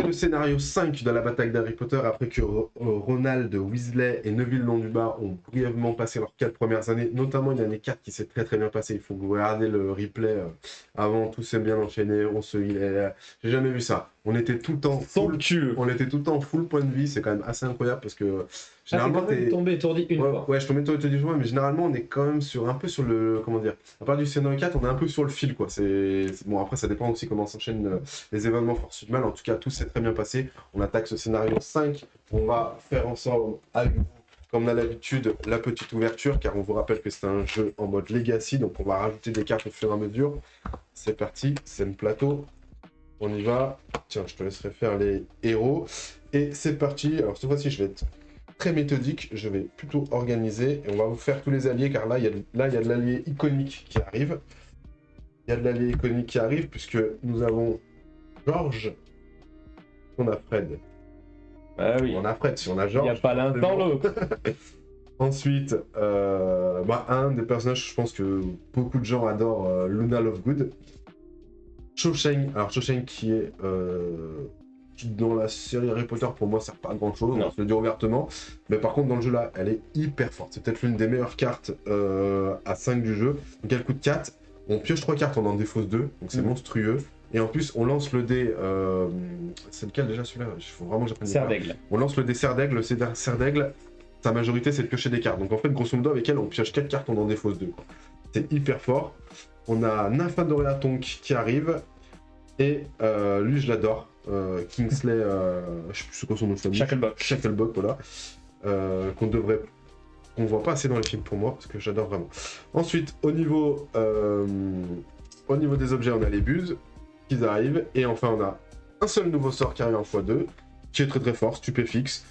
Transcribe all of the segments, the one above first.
C'était le scénario 5 de la bataille d'Harry Potter après que Ronald Weasley et Neville Londubat ont brièvement passé leurs 4 premières années, notamment une année 4 qui s'est très très bien passée. Il faut que vous regardiez le replay avant, tout s'est bien enchaîné, j'ai jamais vu ça. On était tout le temps full point de vie, c'est quand même assez incroyable parce que généralement t'es tombé étourdi une fois. Ouais, je suis tombé étourdi une fois, mais généralement on est quand même un peu sur le, comment dire, à part du scénario 4, on est un peu sur le fil quoi. Bon, après ça dépend aussi comment s'enchaînent les événements force du mal. En tout cas, tout s'est très bien passé. On attaque ce scénario 5. On va faire ensemble avec vous, comme on a l'habitude, la petite ouverture, car on vous rappelle que c'est un jeu en mode Legacy, donc on va rajouter des cartes au fur et à mesure. C'est parti, c'est le plateau. On y va. Tiens, je te laisserai faire les héros. Et c'est parti. Alors cette fois-ci, je vais être très méthodique. Je vais plutôt organiser. Et on va vous faire tous les alliés, car là, il y a de l'allié iconique qui arrive. Il y a de l'allié iconique qui arrive, puisque nous avons George. On a Fred. Ah oui. On a Fred, si on a George. Il n'y a pas l'un sans l'autre. Ensuite, un des personnages, je pense que beaucoup de gens adorent, Luna Lovegood. Cho Chang, alors Cho Chang qui est dans la série Harry Potter, pour moi, ça sert pas à grand chose, on va se le dire ouvertement. Mais par contre, dans le jeu là, elle est hyper forte. C'est peut-être l'une des meilleures cartes à 5 du jeu. Donc elle coûte 4. On pioche 3 cartes, on en défausse 2. Donc c'est monstrueux. Et en plus, on lance le dé. C'est lequel déjà celui-là? Il faut vraiment que j'apprenne. Serre d'aigle. On lance le dé Serre d'aigle. Le Serre d'aigle, sa majorité, c'est de piocher des cartes. Donc en fait, grosso modo, avec elle, on pioche 4 cartes, on en défausse 2. C'est hyper fort. On a Nymphadora Tonk qui arrive. Et lui, je l'adore. Kingsley, je sais plus ce qu'est son nom de famille. Shacklebolt, voilà. Qu'on voit pas assez dans les films pour moi, parce que j'adore vraiment. Ensuite, au niveau des objets, on a les buses qui arrivent. Et enfin, on a un seul nouveau sort qui arrive en x2, qui est très très fort, stupéfixe,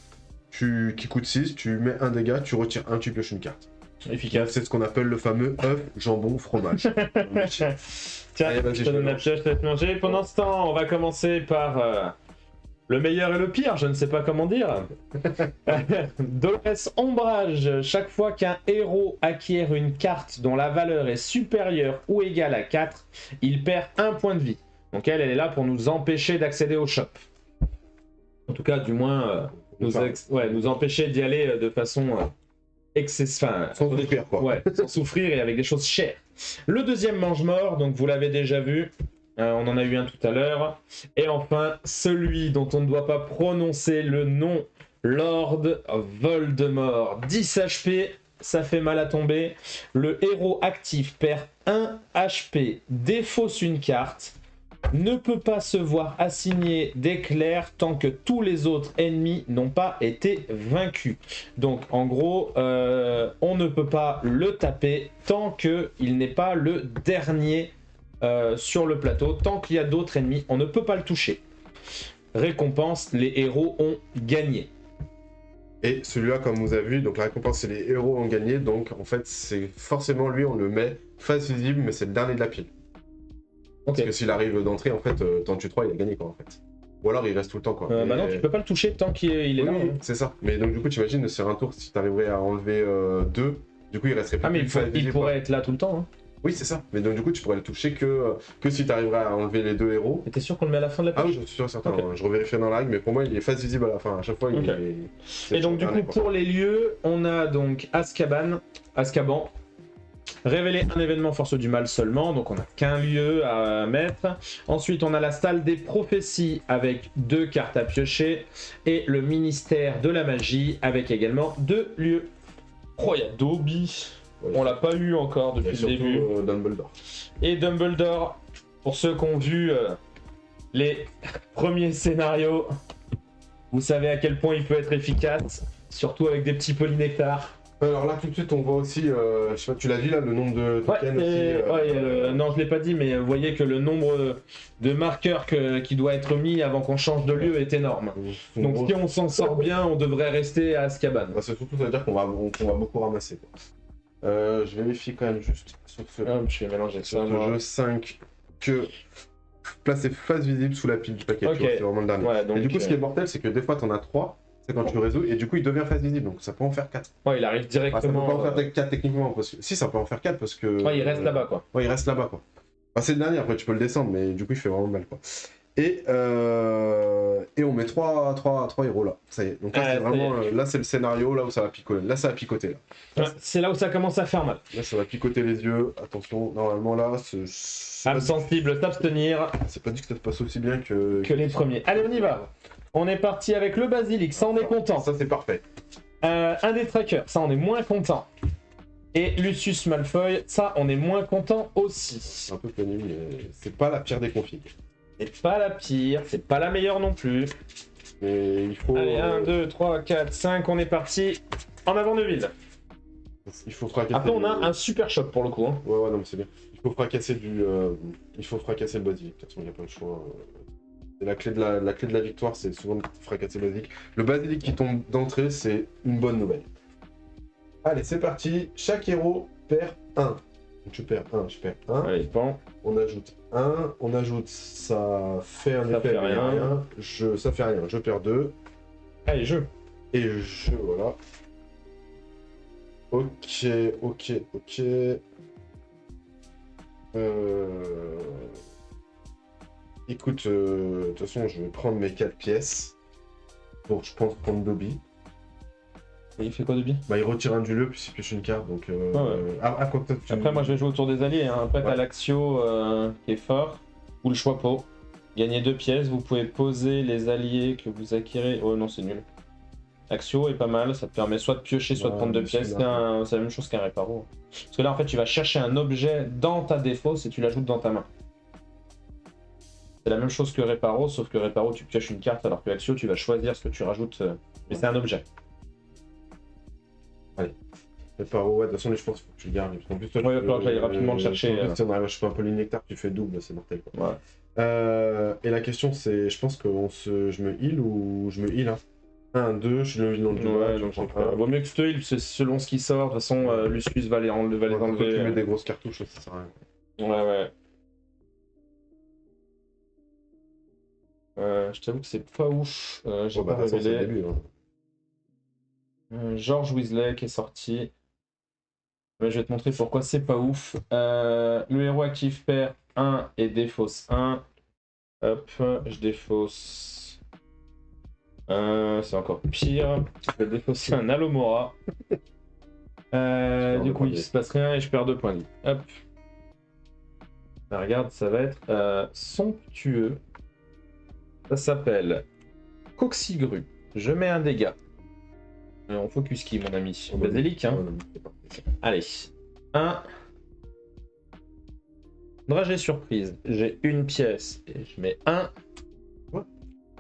qui coûte 6, tu mets un dégât, tu retires un, tu pioches une carte. Efficace. C'est ce qu'on appelle le fameux œuf, jambon, fromage. Tiens, allez, je te donne la pioche, je te laisse manger. Pendant ce temps, on va commencer par le meilleur et le pire, je ne sais pas comment dire. Dolores Ombrage. Chaque fois qu'un héros acquiert une carte dont la valeur est supérieure ou égale à 4, il perd 1 point de vie. Donc elle est là pour nous empêcher d'accéder au shop. En tout cas, du moins, nous empêcher d'y aller de façon sans souffrir, quoi. Ouais, sans souffrir et avec des choses chères. Le deuxième mange-mort, donc vous l'avez déjà vu, on en a eu un tout à l'heure. Et enfin, celui dont on ne doit pas prononcer le nom, Lord Voldemort. 10 HP, ça fait mal à tomber. Le héros actif perd 1 HP, défausse une carte, ne peut pas se voir assigner d'éclair tant que tous les autres ennemis n'ont pas été vaincus. Donc en gros, on ne peut pas le taper tant qu'il n'est pas le dernier sur le plateau. Tant qu'il y a d'autres ennemis, on ne peut pas le toucher. Récompense, les héros ont gagné. Et celui-là, comme vous avez vu, donc la récompense, c'est les héros ont gagné. Donc en fait, c'est forcément lui, on le met face visible, mais c'est le dernier de la pile. Parce que s'il arrive d'entrée, en fait, tant que tu 3, il a gagné quoi en fait. Ou alors il reste tout le temps quoi. Bah non, tu peux pas le toucher tant qu'il est là. Oui, c'est ça. Mais donc du coup, tu imagines sur un tour, si tu arriverais à enlever 2, du coup il resterait plus. Ah mais il pourrait être là tout le temps. Hein. Oui, c'est ça. Mais donc du coup, tu pourrais le toucher que si tu arriverais à enlever les 2 héros. Et t'es sûr qu'on le met à la fin de la page? Ah oui, je suis sûr certain. Okay. Je revérifierai dans la règle, mais pour moi, il est face visible à la fin. À chaque fois, il est... Et donc du coup, pour les lieux, on a donc Azkaban. Révéler un événement force du mal seulement, donc on n'a qu'un lieu à mettre. Ensuite, on a la salle des prophéties avec 2 cartes à piocher. Et le ministère de la magie avec également 2 lieux. Oh, il y a Dobby. On l'a pas eu encore depuis le début. Dumbledore. Et Dumbledore, pour ceux qui ont vu les premiers scénarios, vous savez à quel point il peut être efficace, surtout avec des petits polynectars. Alors là, tout de suite, on voit aussi, je sais pas, tu l'as dit là, le nombre de tokens aussi. Non, je l'ai pas dit, mais vous voyez que le nombre de marqueurs qui doit être mis avant qu'on change de lieu est énorme. Donc si on s'en sort bien, on devrait rester à Azkaban. Bah, c'est surtout, ça veut dire qu'on va beaucoup ramasser. Quoi. Je vérifie quand même juste sur ce, je vais mélanger sur ce jeu 5 que placer face visible sous la pile du paquet. Okay. C'est vraiment le dernier. Ouais, donc, et du coup, ce qui est mortel, c'est que des fois, t'en as 3. C'est quand tu le résous, et du coup il devient face visible, donc ça peut en faire 4. Ouais, il arrive directement. Ça peut pas en faire 4 techniquement, parce que... si ça peut en faire 4 parce que. Ouais, il reste là-bas quoi. Ouais, il reste là-bas quoi. C'est le dernier, après tu peux le descendre, mais du coup il fait vraiment mal quoi. Et on met 3 héros là. Ça y est. Donc là, Ah, c'est ça y vraiment. est. Là, c'est le scénario, là où ça va picoter. Là, ça va picoter. Là, Ouais, c'est là où ça commence à faire mal. là ça va picoter les yeux. Attention, normalement, là, Âme sensible, s'abstenir c'est pas dit que ça se passe aussi bien que. que les premiers. Allez, on y va. On est parti avec le basilic, ça on est content. Ça, c'est parfait. Un des trackers, ça on est moins content. Et Lucius Malfoy, ça on est moins content aussi. C'est un peu pénible, mais c'est pas la pire des configs. C'est pas la pire, c'est pas la meilleure non plus. Mais il faut. Allez, 1, 2, 3, 4, 5, on est parti. En avant de ville. Il faut fracasser. Après on a un super choc pour le coup. Hein. Ouais, non, mais c'est bien. Il faut fracasser il faut fracasser le basilic. De toute façon, il n'y a pas le choix. C'est la clé de la victoire, c'est souvent de fracasser le basilic. Le basilic qui tombe d'entrée, c'est une bonne nouvelle. Allez, c'est parti. Chaque héros perd 1. Donc je perds 1, je perds 1. Allez, bon. On ajoute 1. On ajoute, ça fait un Ça effet, fait mais rien. Ça fait rien. Je perds 2. Allez, jeu. Et voilà. Ok. Écoute, de toute façon, je vais prendre mes 4 pièces. Pour, je pense, prendre Dobby. Et il fait quoi de bien? Bah, il retire un du lieu, puis il pioche une carte, donc... quoi, peut-être tu... Après, moi je vais jouer autour des alliés. Hein. Après, t'as Ouais. l'Axio qui est fort. Ou le Choixpeau. Gagnez 2 pièces, vous pouvez poser les alliés que vous acquérez. Oh non, c'est nul. Axio est pas mal, ça te permet soit de piocher, soit de prendre 2 mais pièces. celui-là, C'est la même chose qu'un réparo. Parce que là, en fait, tu vas chercher un objet dans ta défausse et tu l'ajoutes dans ta main. C'est la même chose que réparo, sauf que réparo, tu pioches une carte, alors que Axio, tu vas choisir ce que tu rajoutes. Mais c'est un objet. Ouais, de toute façon, je pense qu'il faut que tu le gardes. En plus, toi, Ouais, il va falloir que j'aille rapidement le chercher. En plus, si on arrive à choper un peu nectar, tu fais double, c'est mortel, quoi. Ouais. Et la question, c'est, je pense que je me heal ou je me heal, hein. 1, 2, je le heal dans le duel, Ouais, je donc prends c'est pas... un. Vaut mieux que je te heal, c'est selon ce qui sort. De toute façon, Lucius va les Ouais, quand enlever. tu mets des grosses cartouches, ça sert à rien. Ouais, ouais. Je t'avoue que c'est pas ouf. J'ai Bon, bah, pas de toute façon, c'est le révélé. début, hein. George Weasley qui est sorti. Mais je vais te montrer pourquoi c'est pas ouf. Le héros actif perd 1 et défausse 1. Hop, je défausse. C'est encore pire. Je vais défausser un Alomora. Du coup, il se passe rien et je perds 2 points de vie. Hop. Bah, regarde, ça va être somptueux. Ça s'appelle Coxigru. Je mets un dégât. On focus qui, mon ami? Basilic, hein. Allez. 1. Dragée surprise. J'ai une pièce et je mets 1. Ouais.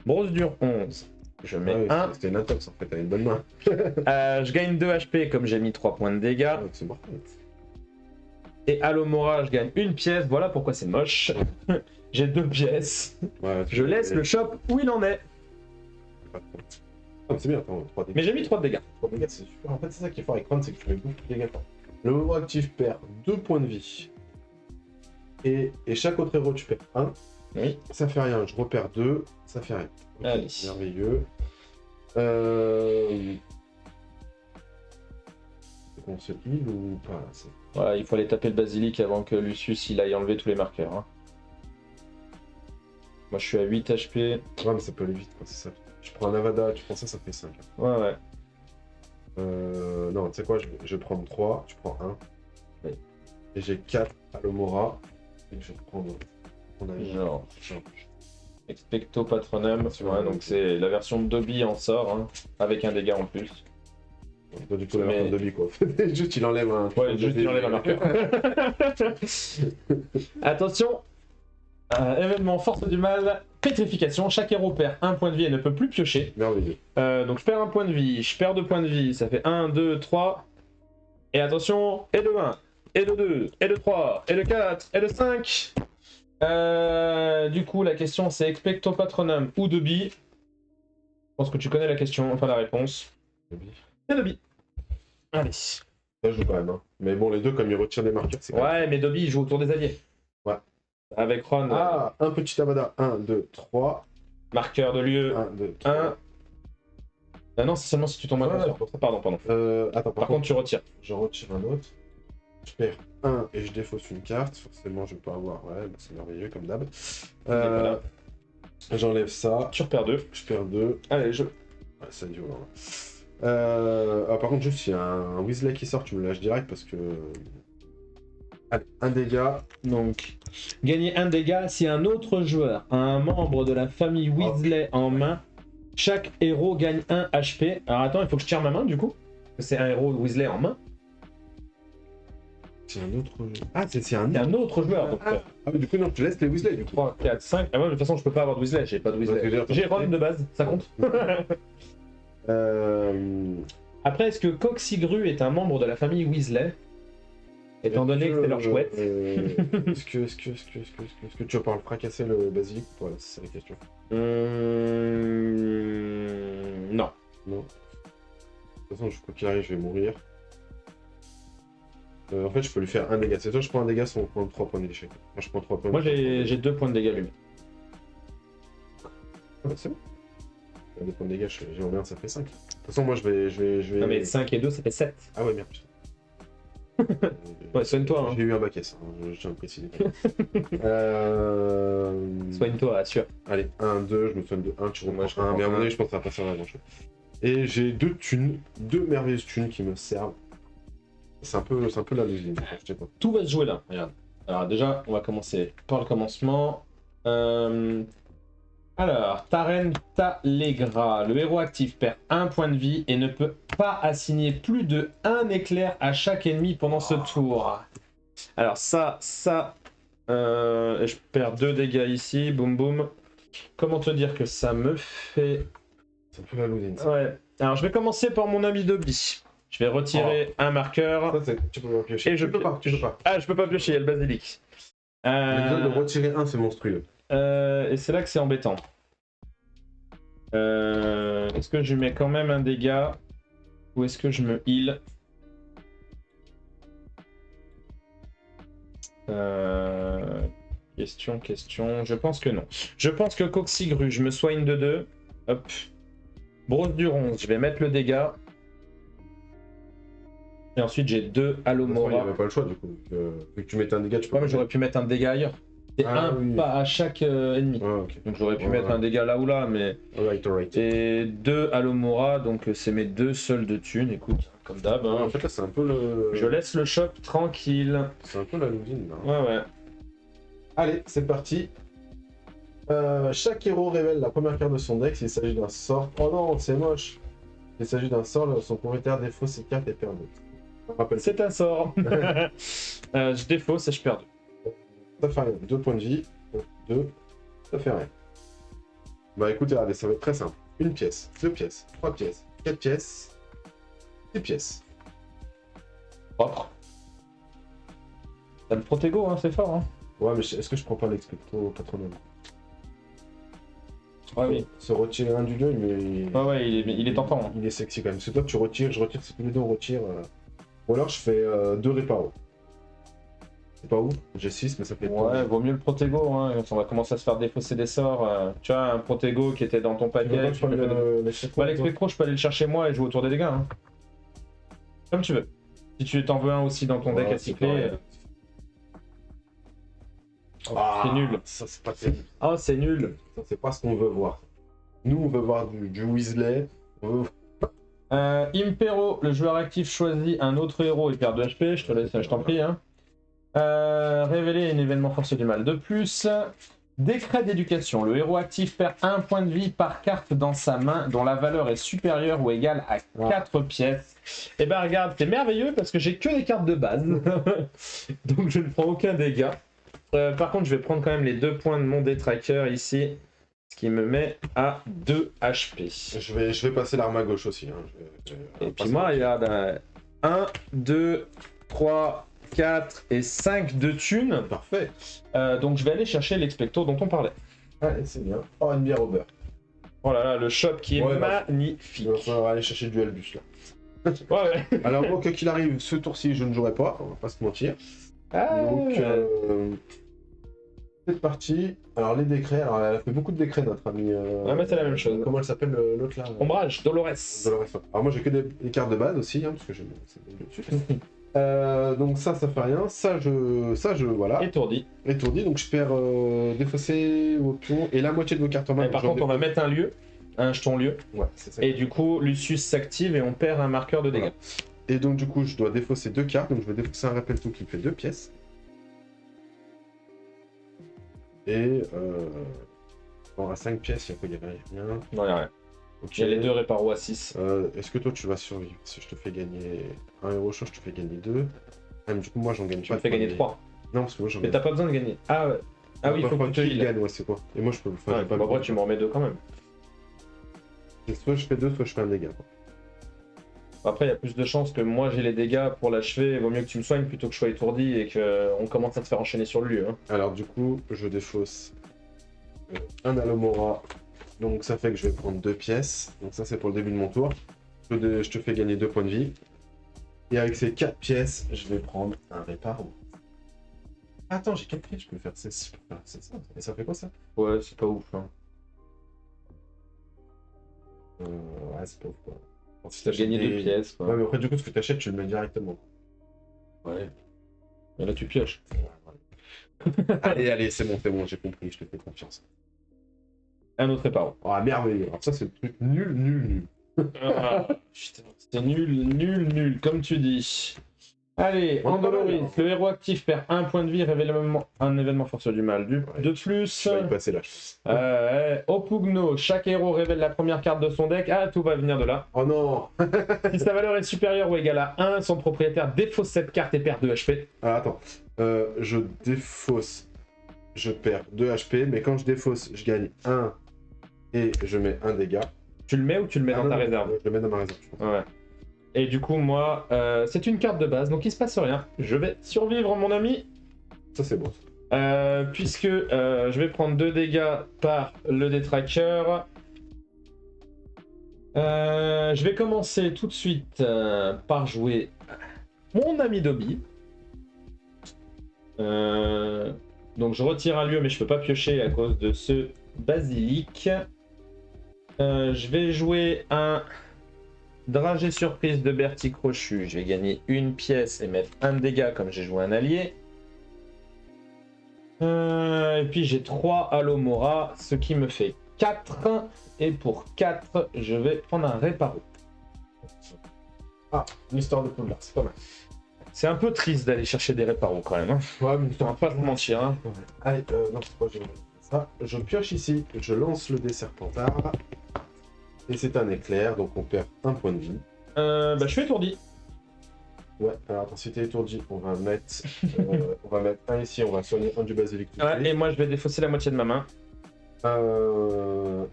Brosse dure 11. Je mets 1. C'était une intox en fait, t'as une bonne main. Je gagne 2 HP comme j'ai mis 3 points de dégâts. C'est mortel. Et Alomora, je gagne une pièce. Voilà pourquoi c'est moche. J'ai 2 pièces. Ouais, Je laisse le shop où il en est. C'est bien, attends, 3 dégâts. Mais j'ai mis 3 de dégâts. 3 dégâts, c'est super. En fait, c'est ça qui est fort avec Ron, c'est que tu mets beaucoup de dégâts. Le héros actif perd 2 points de vie. Et chaque autre héros, tu perds 1. Oui. Ça fait rien, je repère 2, ça fait rien. Okay, allez. Merveilleux. On se heal ou pas? Voilà, il faut aller taper le basilic avant que Lucius il aille enlever tous les marqueurs. Hein. Moi je suis à 8 HP. Ouais, mais ça peut aller vite, quoi, c'est ça. Tu prends un Avada, tu prends ça, ça fait 5. Ouais, ouais. Non, tu sais quoi, je vais prendre 3, tu prends 1. Oui. Et j'ai 4 Alomora. Et je vais prendre. Genre. Expecto Patronum. Ouais, donc c'est la version de Dobby en sort, hein, avec un dégât en plus. Pas du tout la version de Dobby, quoi. Juste il enlève un. Ouais, juste il enlève un marqueur. Attention. Événement force du mal, pétrification, chaque héros perd 1 point de vie et ne peut plus piocher. Merveilleux. Donc je perds 1 point de vie, je perds 2 points de vie, ça fait 1, 2, 3. Et attention, et de 1, et de 2, et de 3, et de 4, et de 5. Du coup, la question c'est Expecto Patronum ou Dobby. Je pense que tu connais la question, enfin la réponse. Dobby. C'est Dobby. Allez. Ça joue quand même, hein. Mais bon, les deux, comme ils retirent des marqueurs, c'est quand même... Ouais, mais Dobby il joue autour des alliés. Ouais. Avec Ron. Ah, un petit Avada. 1, 2, 3. Marqueur de lieu. 1, 2, 3. 1. Ah non, c'est seulement si tu tombes inconscient. Pardon. Attends, Par contre, tu retires. Je retire un autre. Je perds 1 et je défausse une carte. Forcément, je peux avoir. Ouais, bah, c'est merveilleux comme d'hab. Voilà. J'enlève ça. Tu repères 2. Je perds 2. Allez, je... Ouais, c'est violent. Par contre, juste, s'il y a un Weasley qui sort, tu me lâches direct parce que... Allez, un dégât. Donc, gagner un dégât si un autre joueur a un membre de la famille Weasley en main. Chaque héros gagne 1 HP. Alors attends, il faut que je tire ma main du coup. C'est un héros Weasley en main. C'est un autre... Ah, c'est un... C'est un autre joueur. Donc, Ah, mais du coup, non, tu laisses les Weasley, du coup. 3, 4, 5. Ah ouais, de toute façon, je peux pas avoir de Weasley. J'ai pas de Weasley. J'ai Ron de base, ça compte. Après, est-ce que Coxigru est un membre de la famille Weasley? Étant donné que c'est leur chouette. Est-ce que tu vas pouvoir le fracasser le basilic ou pas? C'est la question. Non. Non. De toute façon, quoi qu'il arrive, je vais mourir. En fait, je peux lui faire un dégât. C'est toi, je prends un dégât sans prendre 3 points d'échec. Moi, je prends 3 points. Moi, j'ai 2 points de dégâts lui. Ah bah, c'est bon. 2 points de dégâts, j'ai en merde, ça fait 5. De toute façon, moi, je vais... Non, mais 5 et 2, ça fait 7. Ah ouais, merde. Ouais, soigne-toi. Hein. J'ai eu un bac S, je tiens à le préciser. Soigne-toi, assure. Allez, 1, 2, je me soigne de 1, tu reprends Moi, je 1, mais à un reprends moment un. donné, je pense que ça va pas servir à grand chose. Et j'ai 2 thunes, 2 merveilleuses thunes qui me servent. C'est un peu la logique, je sais pas. Tout va se jouer là, regarde. Alors déjà, on va commencer par le commencement. Alors, Taren Talegra, le héros actif perd 1 point de vie et ne peut pas assigner plus de 1 éclair à chaque ennemi pendant ce tour. Alors ça, je perds 2 dégâts ici, boum boum. Comment te dire que ça me fait... C'est un peu la logique. Ouais. Alors je vais commencer par mon ami Dobby. Je vais retirer un marqueur. Ça, tu peux piocher. Et tu peux pas. Ah, je peux pas piocher, il y a le basilic. Le de retirer 1, c'est monstrueux. Et c'est là que c'est embêtant. Est-ce que je mets quand même un dégât ou est-ce que je me heal? Question. Je pense que non. Je pense que Coxigru, je me soigne de 2. Hop. Brosse du 11, je vais mettre le dégât. Et ensuite j'ai 2 Il n'y Alomora. avait pas le choix du coup. Vu que tu mettais un dégât, tu peux Ouais, mais j'aurais pu mettre un dégât ailleurs. C'est pas à chaque ennemi. Ah, ok. Donc j'aurais pu mettre un dégât là ou là, mais... Alright. Et 2 Alomora, donc c'est mes 2 seuls de thunes, écoute, comme d'hab. Hein. En fait, là, c'est un peu le... Je laisse le shop tranquille. C'est un peu la logique, là. Ouais. Allez, c'est parti. Chaque héros révèle la première carte de son deck s'il s'agit d'un sort. Oh non, c'est moche. S'il s'agit d'un sort, son propriétaire défausse cette carte et perd 2. C'est un sort. Je défausse et je perds 2. Ça fait rien. 2 points de vie. 2. Ça fait rien. Bah écoutez, regardez, ça va être très simple. 1 pièce, 2 pièces, 3 pièces, 4 pièces, 6 pièces. Propre. T'as le Protego, hein, c'est fort. Hein. Ouais, mais est-ce que je prends pas l'expecto patronum? Ouais, oui. Se retirer un du 2, mais... Ouais, il est tentant. Hein. Il est sexy quand même. C'est toi, tu retires, je retire, c'est tous les deux on retire. Ou alors je fais 2 réparos. C'est pas ouf, j'ai 6, mais ça fait... Ouais, vaut mieux le Protego, hein. On va commencer à se faire défausser des sorts. Tu vois, un Protego qui était dans ton paquet. L'Expectro, je peux aller le chercher moi et jouer autour des dégâts. Hein. Comme tu veux. Si tu t'en veux un aussi dans ton deck à cycler. C'est nul. Ça, c'est pas terrible. Oh, c'est nul. Ça, c'est pas ce qu'on veut voir. Nous, on veut voir du Weasley. Impero, le joueur actif choisit un autre héros et perd 2 HP. Je te laisse, je t'en prie. Hein. Révéler un événement force du mal de plus. Décret d'éducation. Le héros actif perd 1 point de vie par carte dans sa main dont la valeur est supérieure ou égale à 4 pièces. Et ben regarde, c'est merveilleux parce que j'ai que des cartes de base. Donc je ne prends aucun dégât. Par contre, je vais prendre quand même les 2 points de mon détraqueur ici. Ce qui me met à 2 HP. Je vais passer l'arme à gauche aussi. Hein. Et puis moi, regarde. 1, 2, 3... 4 et 5 de thunes. Parfait. Donc je vais aller chercher l'expecto dont on parlait. Allez, c'est bien. Oh, une bière au beurre. Oh là là, le shop qui est magnifique. Il va falloir aller chercher du Albus là. Ouais. Alors moi, quoi qu'il arrive, ce tour-ci, je ne jouerai pas, on va pas se mentir. Donc, cette partie. Alors les décrets, alors elle a fait beaucoup de décrets notre ami. Ouais, mais c'est la même chose. Comment elle s'appelle l'autre là Ombrage, Dolores. Alors moi j'ai que des cartes de base aussi, hein, parce que j'ai dessus. Donc ça fait rien. Ça, voilà. Étourdi. Étourdi, donc je perds défausser vos pions et la moitié de vos cartes en main. Et par contre, on va mettre un jeton lieu. Ouais, c'est ça. Et du coup, Lucius s'active et on perd un marqueur de dégâts. Voilà. Et donc du coup, je dois défausser 2 cartes. Donc je vais défausser un rappel tout qui me fait 2 pièces. Et on aura 5 pièces, il y a quoi? Il y avait rien. Non, il n'y a rien. Ok. Il y a les 2 réparos à 6. Est-ce que toi tu vas survivre? Si je te fais gagner un héros chaud, je te fais gagner 2. Ah, mais du coup, moi j'en gagne Tu pas. me fais gagner 3. Non, parce que moi j'en Mais gagne. t'as pas besoin de gagner. Ah ouais. Ah oui, il faut que tu te heal. gagne, ouais, c'est quoi? Et moi je peux. Ouais, pas après, tu m'en remets 2 quand même. Soit je fais 2, soit je fais un dégât. Après, il y a plus de chances que moi j'ai les dégâts pour l'achever. Il vaut mieux que tu me soignes plutôt que je sois étourdi et qu'on commence à te faire enchaîner sur le lieu. Hein. Alors du coup, je défausse un Alomora. Donc ça fait que je vais prendre 2 pièces. Donc ça c'est pour le début de mon tour. Je te fais gagner 2 points de vie. Et avec ces 4 pièces, je vais prendre un réparo. Attends, j'ai 4 pièces, je peux faire 16. C'est ça. Et ça fait quoi ça? Ouais, c'est pas ouf. Hein. Ouais, c'est pas ouf quoi. Si t'as gagné 2 pièces. Quoi. Ouais, mais après du coup, ce que tu achètes, tu le mets directement. Ouais. Et là, tu pioches. Allez, c'est bon, j'ai compris, je te fais confiance. Un autre réparo. Ah, merveilleux. Alors ça, c'est le truc nul. Ah, putain, c'est nul, comme tu dis. Allez, On est pas mal, Andoloris, hein. le héros actif perd 1 point de vie, révèle un événement forceur du mal. De plus, Je vais y passer là. Opugno, chaque héros révèle la première carte de son deck. Ah, tout va venir de là. Oh non. Si sa valeur est supérieure ou égale à 1, son propriétaire défausse cette carte et perd 2 HP. Ah, attends. Je défausse, je perds 2 HP, mais quand je défausse, je gagne 1 et je mets 1 dégât. Tu le mets ou tu le mets dans ta réserve? Je le mets dans ma réserve, je pense. Ouais. Et du coup, moi, c'est une carte de base, donc il se passe rien. Je vais survivre, mon ami. Ça, c'est bon. Puisque je vais prendre 2 dégâts par le détraqueur. Je vais commencer tout de suite par jouer mon ami Dobby. Donc je retire un lieu, mais je peux pas piocher à cause de ce basilic. Je vais jouer un dragé surprise de Bertie Crochu. Je vais gagner 1 pièce et mettre 1 dégât comme j'ai joué un allié. Et puis j'ai 3 Alomora, ce qui me fait 4. Et pour 4, je vais prendre un réparo. Ah, une histoire de Poudlard, c'est pas mal. C'est un peu triste d'aller chercher des réparos quand même. Hein. Ouais, mais On va pas se mentir. Hein. Ouais. Allez, non, c'est pas ça. Je pioche ici, je lance le dé Serpentard. Et c'est un éclair, donc on perd 1 point de vie. Je suis étourdi. Ouais, alors attends, si t'es étourdi, on va mettre 1 ici, on va soigner un du basilic. Ouais, et moi je vais défausser la moitié de ma main.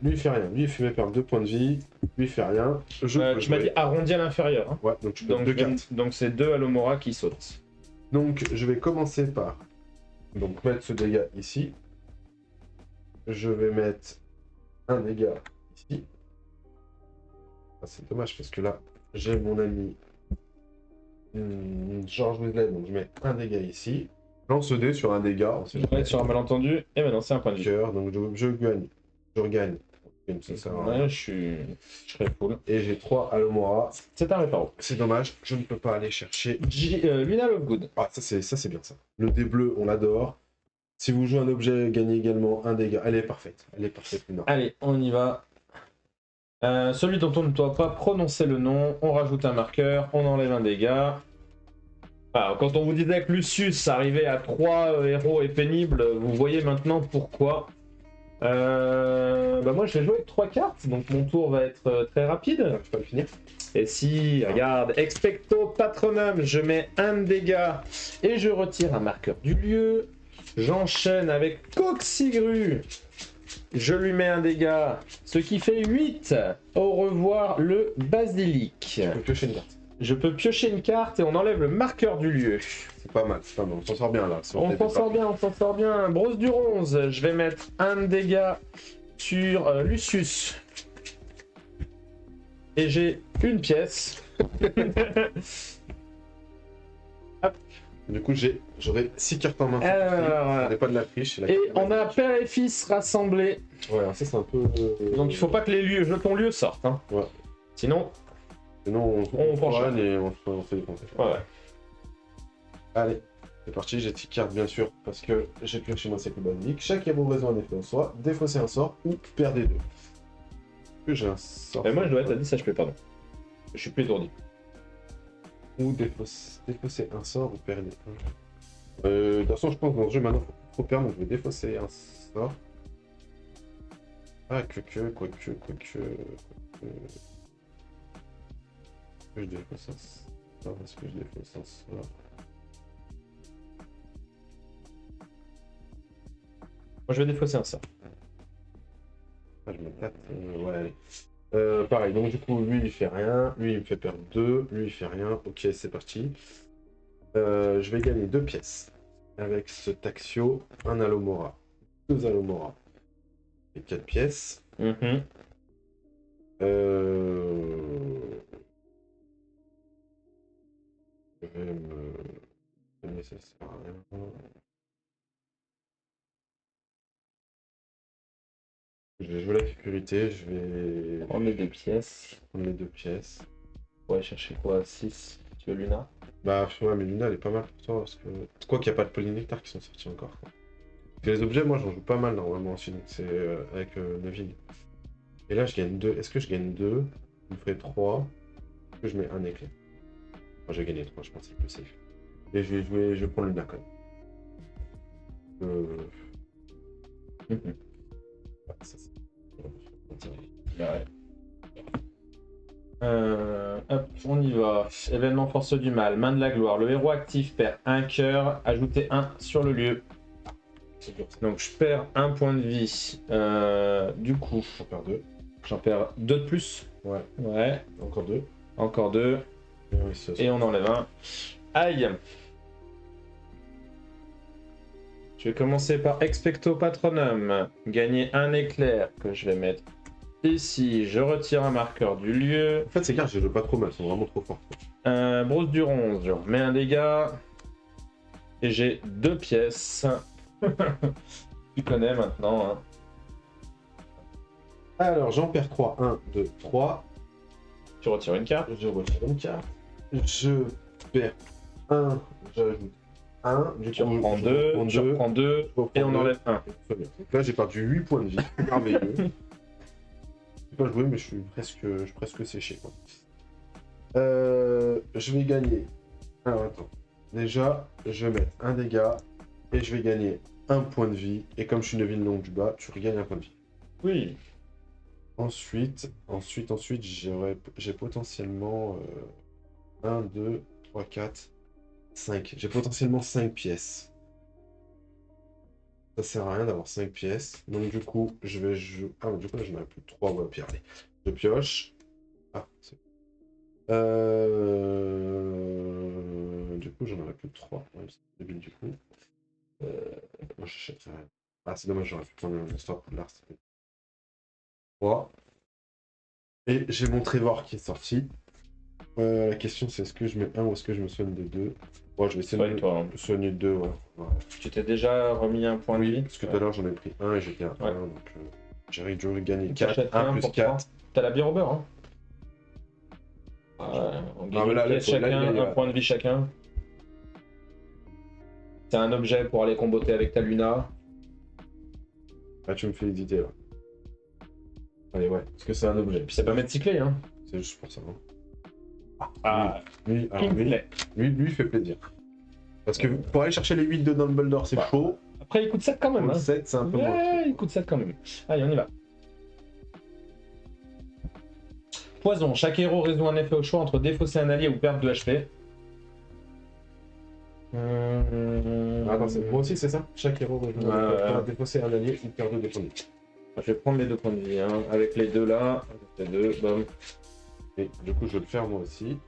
Lui il fait rien, lui il fait perdre 2 points de vie, lui il fait rien. Tu m'as dit arrondi à l'inférieur. Hein. Ouais, donc tu peux 2 cartes. Donc c'est 2 Alomora qui sautent. Donc je vais commencer par mettre ce dégât ici. Je vais mettre un dégât ici. Ah, c'est dommage parce que là j'ai mon ami George Weasley, donc je mets un dégât ici. Lance dé sur un dégât. Je vais être sur un malentendu, et maintenant c'est un point de vie. Donc je gagne. Je regagne. Ça sert à rien. Ouais, je serai full. Et j'ai 3 Alomora. C'est un réparo. C'est dommage, je ne peux pas aller chercher. Luna Lovegood. Ah, ça c'est bien ça. Le dé bleu, on l'adore. Si vous jouez un objet, gagnez également un dégât. Elle est parfaite, Luna. Allez, on y va. Celui dont on ne doit pas prononcer le nom, on rajoute un marqueur, on enlève un dégât. Alors, quand on vous disait que Lucius arrivait à 3 héros et pénible, vous voyez maintenant pourquoi. Moi je vais jouer avec 3 cartes, donc mon tour va être très rapide. Tu peux le finir. Et si, regarde, Expecto Patronum, je mets 1 dégât et je retire un marqueur du lieu. J'enchaîne avec Coxigru. Je lui mets un dégât, ce qui fait 8. Au revoir le basilic. Tu peux piocher une carte. Je peux piocher une carte et on enlève le marqueur du lieu. C'est pas mal, on s'en sort bien là. On s'en sort bien. Brosse du Ronze, je vais mettre 1 dégât sur Lucius. Et j'ai 1 pièce. Du coup, j'aurai 6 cartes en main. Alors, on n'est pas de la triche. Et on a père et fils rassemblés. Ouais, ça c'est un peu. Donc il faut pas que les jetons lieux sortent. Hein. Ouais. Sinon, on penche. et on fait des comptes. ouais. Allez, c'est parti, j'ai 10 cartes bien sûr, parce que j'ai pioché mon cycle basique. Chaque héros résout un effet en soi, défausser un sort ou perdez 2. Que j'ai un sort. Et moi, je dois être à 10 HP, pardon. Je suis plus étourdi. Ou défausser un sort ou perdez 1. De toute façon, je pense que dans ce jeu maintenant, faut pas trop perdre, donc je vais défausser un sort. Ah, quoique. Je défausse un sort, est-ce que je défausse un sort? Moi, je vais défausser un sort. Ah, je me tâte. Ouais, allez. Pareil, donc du coup, lui il fait rien, lui il me fait perdre 2, lui il fait rien. Ok, c'est parti. Je vais gagner 2 pièces avec ce Taxio, un Alomora, 2 Alomora et 4 pièces. Mhm. Je vais me. Mais ça sert à rien. Je vais jouer la sécurité, je vais On met des pièces. prendre les 2 pièces. On va aller chercher quoi? 6. Tu veux Luna? Bah, ouais, mais Luna elle est pas mal pour toi parce que. Quoi qu'il n'y a pas de polynectar qui sont sortis encore, quoi. Parce que les objets, moi j'en joue pas mal normalement aussi, donc c'est avec Neville. Et là je gagne 2. Est-ce que je gagne 2? Il me ferait 3. Est-ce que je mets un éclair? Enfin, j'ai gagné 3, je pense que c'est plus safe. Et je vais jouer, je vais prendre Luna quand même. Mhm. Ouais, ça, c'est- Ouais. Hop, on y va. Événement force du mal, main de la gloire. Le héros actif perd un cœur, ajoutez 1 sur le lieu. c'est dur, ça. Donc je perds un point de vie. Du coup, J'en perds 2. j'en perds 2 de plus. Ouais, Ouais, encore 2. encore 2. Et on enlève un. Aïe! Je vais commencer par Expecto Patronum. Gagner un éclair que je vais mettre ici. Je retire un marqueur du lieu. En fait, ces cartes, je les joue pas trop mal, elles sont vraiment trop fortes. Brosse du 11, je remets un dégât. Et j'ai 2 pièces. Tu connais maintenant. Hein. Alors, j'en perds 3. 1, 2, 3. Tu retires une carte. Je retire une carte. Je perds 1. J'ajoute 1. Du Tu coup, reprends je 2. reprends Tu reprends 2. je reprends Et on deux. enlève 1. Très bien. Donc là, j'ai perdu 8 points de vie. Merveilleux. Je n'ai pas joué, mais je suis presque séché, quoi. Je vais gagner. Alors, attends. Déjà, je vais mettre un dégât. Et je vais gagner un point de vie. Et comme je suis Neville long du bas, tu regagnes un point de vie. Oui. Ensuite, j'ai potentiellement 1, 2, 3, 4, 5. J'ai potentiellement 5 pièces. Ça sert à rien d'avoir 5 pièces. Donc du coup, je vais jouer. Ah, du coup, là, j'en ai plus que 3. Ouais, puis allez. Je pioche. Ah, c'est. Du coup, j'en aurais plus que 3. Ouais, c'est débile du coup. Moi, j'achèterais rien. Ah, c'est dommage, j'aurais pu prendre une histoire pour l'art. 3. Et j'ai mon Trevor qui est sorti. La question c'est est-ce que je mets 1 ou est-ce que je me soigne de 2? Bon, je vais essayer de Soigne-toi, hein. me soigner de 2, ouais. Ouais. Tu t'es déjà remis un point de Oui, vie. parce que tout à l'heure j'en ai pris 1 et j'étais à 1, Ouais. donc j'arrive de gagner Tu 4, achètes 1 un plus pour 4. T'as la bière au beurre, hein. On Non, gagne mais là, une pièce faut- là, chacun, il y a- un point de vie chacun. C'est un objet pour aller comboter avec ta Luna. Ah, tu me fais hésiter là. Allez, ouais, parce que c'est un objet. Puis ça permet de cycler, hein. C'est juste pour ça. Hein. Ah, Lui, alors, lui, Kingsley. lui, il fait plaisir. Parce que pour aller chercher les 8 de Dumbledore, c'est Bah, chaud. Après, il coûte 7 quand même, Pour le hein. 7, c'est un peu moins. Ouais, il coûte 7 quand même. Allez, on y va. Poison. Chaque héros résout un effet au choix entre défausser un allié ou perdre 2 HP. Attends, moi aussi, c'est ça? Chaque héros Ouais. défausser un allié ou perdre 2 défauts. Je vais prendre les 2 points de vie, hein. Avec les deux là. Avec les deux, bam. Et du coup, je vais le faire moi aussi.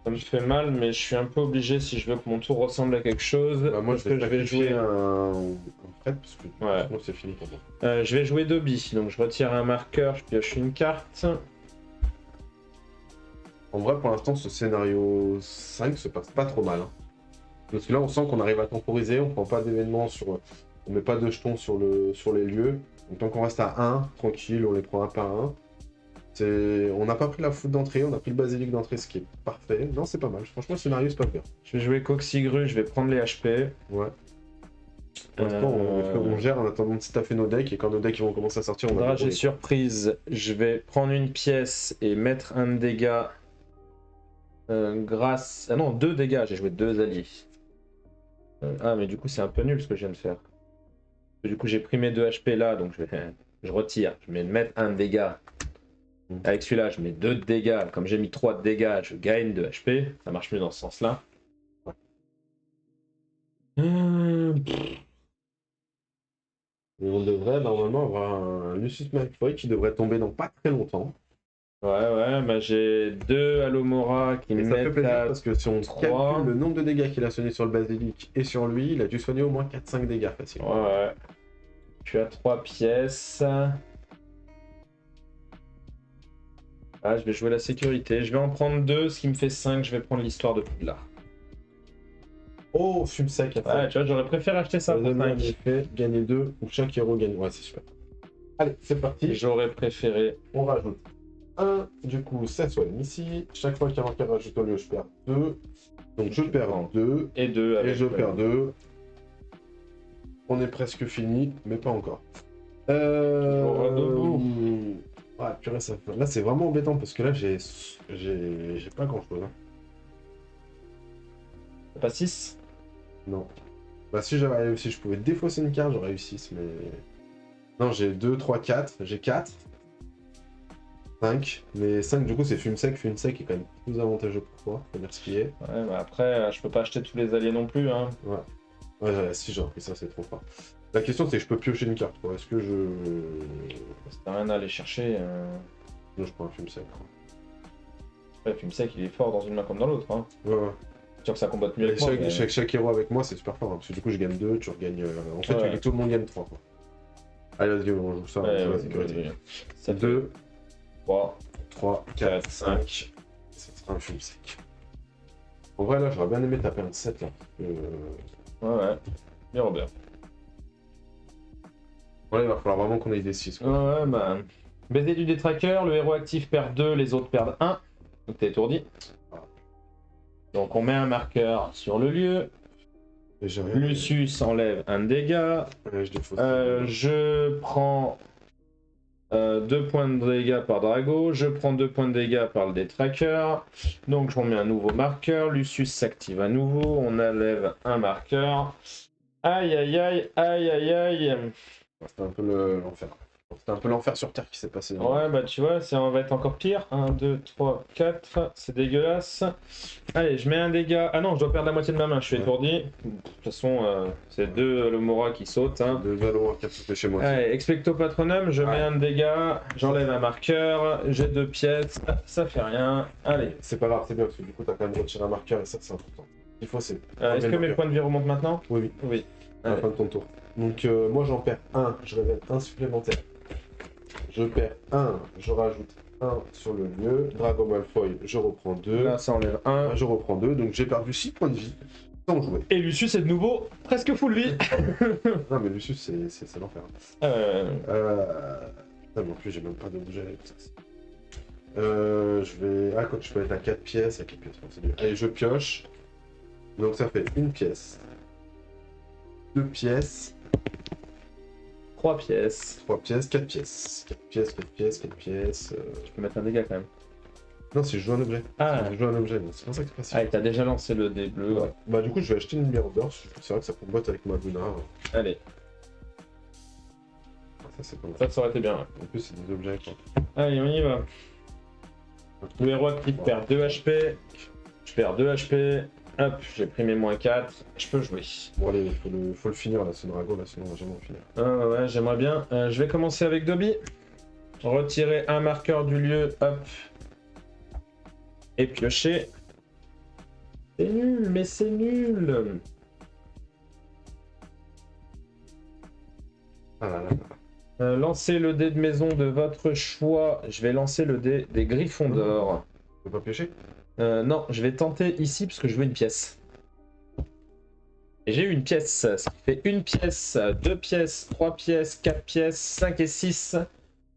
Ça me fait mal, mais je suis un peu obligé si je veux que mon tour ressemble à quelque chose. Bah, moi, parce je vais que je vais jouer. un Fred, parce que Ouais. sinon, c'est fini pour moi. Je vais jouer Dobby, donc je retire un marqueur, je pioche une carte. En vrai, pour l'instant, ce scénario 5 se passe pas trop mal. Hein. Parce que là, on sent qu'on arrive à temporiser, on prend pas d'événements sur. On met pas de jetons sur les lieux. Donc, tant qu'on reste à 1, tranquille, on les prend un par un. On n'a pas pris la foudre d'entrée, on a pris le basilic d'entrée, ce qui est parfait. Non, c'est pas mal. Franchement, le scénario, c'est pas pire. Je vais jouer Coxigru, je vais prendre les HP. Ouais. Pour l'instant, on gère en attendant de staffer nos decks, et quand nos decks ils vont commencer à sortir, on va Dragée dérouler. surprise, je vais prendre une pièce et mettre un dégât grâce... Ah non, 2 dégâts, j'ai joué 2 alliés. Ah mais du coup c'est un peu nul ce que je viens de faire. Du coup j'ai pris mes 2 HP là, donc je retire. Je vais mettre un dégât. Avec celui-là, je mets 2 de dégâts. Comme j'ai mis 3 de dégâts, je gagne 2 HP. Ça marche mieux dans ce sens-là. Et on devrait normalement avoir un Lucius Malfoy qui devrait tomber dans pas très longtemps. Ouais, bah j'ai 2 Alomora qui me Et ça fait mettent plaisir à... parce que si on 3. calcule le nombre de dégâts qu'il a soigné sur le basilic et sur lui, il a dû soigner au moins 4-5 dégâts facilement. Ouais. Tu as 3 pièces. Ah, je vais jouer la sécurité. Je vais en prendre 2, ce qui me fait 5. Je vais prendre l'histoire de Poudlard. Oh, fume sec à Ouais, tu vois, j'aurais préféré acheter ça pour 5. effet, gagner 2 ou chaque héros gagne. Ouais, c'est super. Allez, c'est parti. J'aurais préféré. On rajoute 1. Du coup, ça soigne ici. Chaque fois qu'il y a marqué rajoute au lieu, je perds 2. Donc je perds 2. Et 2 avec Et je perds 2. On est presque fini, mais pas encore. Toujours debout. Ouais, purée, ça fait... Là, c'est vraiment embêtant parce que là, j'ai pas grand chose. Hein. T'as pas 6? Non. Bah, si j'avais réussi, je pouvais défausser une carte, j'aurais eu 6, mais. Non, j'ai 2, 3, 4. J'ai 4. 5. Mais 5, du coup, c'est fume sec. Fume sec est quand même plus avantageux pour toi, faut dire ce qui est. Ouais, bah après, je peux pas acheter tous les alliés non plus. Hein. Ouais, si j'aurais pris ça, c'est trop fort. La question, c'est que je peux piocher une carte, quoi. Est-ce que je. Ça sert à rien d'aller chercher. Non, je prends un fume sec. Après, fume sec, il est fort dans une main comme dans l'autre. Hein. Ouais. C'est sûr que ça combatte mieux avec moi. Chaque héros avec moi, c'est super fort. Hein, parce que du coup, je gagne 2, tu regagnes. En fait, Ouais. tout le monde gagne 3. Quoi. Allez, vas-y, on joue ça, Ouais, on joue la ouais, sécurité. Ça 2, 3, 3, 4, 4, 5. Ça sera un fume sec. En vrai, là, j'aurais bien aimé taper un 7 là. Ouais. Bien Robert. Voilà, il va falloir vraiment qu'on ait des 6. Ouais, bah. Baiser du détraqueur, le héros actif perd 2, les autres perdent 1. Donc t'es étourdi. Donc on met un marqueur sur le lieu. Lucius enlève un dégât. Je prends 2 points de dégâts par Drago. Je prends 2 points de dégâts par le détraqueur. Donc on met un nouveau marqueur. Lucius s'active à nouveau. On enlève un marqueur. Aïe. C'était un peu l'enfer. C'était un peu l'enfer sur Terre qui s'est passé. Ouais, bah tu vois, ça va être encore pire. 1, 2, 3, 4. C'est dégueulasse. Allez, je mets un dégât. Ah non, je dois perdre la moitié de ma main, je suis étourdi. De toute façon, c'est 2 Lomora qui sautent. Hein. 2 Valor qui a sauté chez moi. Allez, Expecto Patronum, je mets un dégât. J'enlève un marqueur. J'ai 2 pièces. Ça fait rien. Allez. C'est pas grave, c'est bien parce que du coup, t'as quand même retiré un marqueur et ça, c'est important. Il faut, c'est. Est-ce que mes points de vie remontent maintenant? Oui. À la fin de ton tour. Donc, moi, j'en perds 1. Je révèle 1 supplémentaire. Je perds 1, je rajoute 1 sur le lieu. Drago Malfoy, je reprends 2. Là, ça enlève 1. Je reprends 2, donc j'ai perdu 6 points de vie sans jouer. Et Lucius est de nouveau presque full vie. Non, mais Lucius, c'est l'enfer. En plus, j'ai même pas d'objet avec ça. Je vais. Ah, quand je peux être à 4 pièces, à 4 pièces, c'est mieux. Allez, je pioche. Donc ça fait 1 pièce, 2 pièces. 3 pièces. 3 pièces, 4 pièces. 4 pièces, 4 pièces, 4 pièces. Je peux mettre un dégât quand même. Non, si je joue un objet. Ah, Si je joue un objet, c'est pour ça que c'est facile. ah, t'as déjà lancé le dé bleu. Ouais. Bah, du coup, je vais acheter une lumière d'or. C'est vrai que ça combotte avec ma Luna. Allez, Ça, c'est pas mal. ça aurait été bien. Ouais. En plus, c'est des objets. Quoi. Allez, on y va. Le héros actif perd 2 HP. Je perds 2 HP. Hop, j'ai pris mes moins 4. Je peux jouer. Bon, allez, faut le finir là, ce dragon là, sinon on va jamais en finir. Ouais, j'aimerais bien. Je vais commencer avec Dobby. Retirer un marqueur du lieu. Hop. Et piocher. C'est nul, mais c'est nul. Ah là là. Lancez le dé de maison de votre choix. Je vais lancer le dé des Griffons d'or. Tu peux pas piocher? Non, je vais tenter ici parce que je veux une pièce. Et j'ai eu une pièce, ce qui fait une pièce, 2 pièces, 3 pièces, 4 pièces, 5 et 6.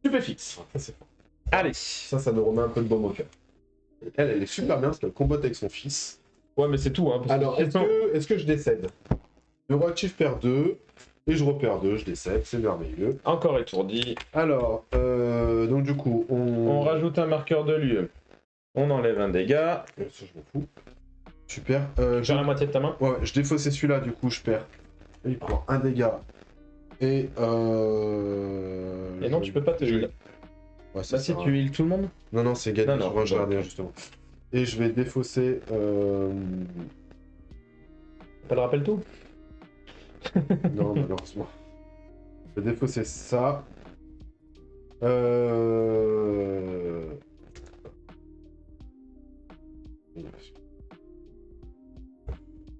Stupéfixe. Ça, c'est fort. Allez. Ça nous remet un peu de baume au cœur. Elle est super bien parce qu'elle combatte avec son fils. Ouais, mais c'est tout. Hein, alors, est-ce que je décède? Le roi actif perd 2. Et je repère 2, je décède, c'est merveilleux. Encore étourdi. Alors, donc du coup, on rajoute un marqueur de lieu. On enlève un dégât. Ça, je m'en fous. Super. Tu perds la moitié de ta main. Ouais, je défaussais celui-là, du coup, je perds. Et il prend un dégât. Et non, tu peux pas te heal. Ouais, bah si, tu heal tout le monde. Non, c'est gagné, non, je range gardien, justement. Et je vais défausser... Ça le rappelle tout. Non, malheureusement. Je vais défausser ça.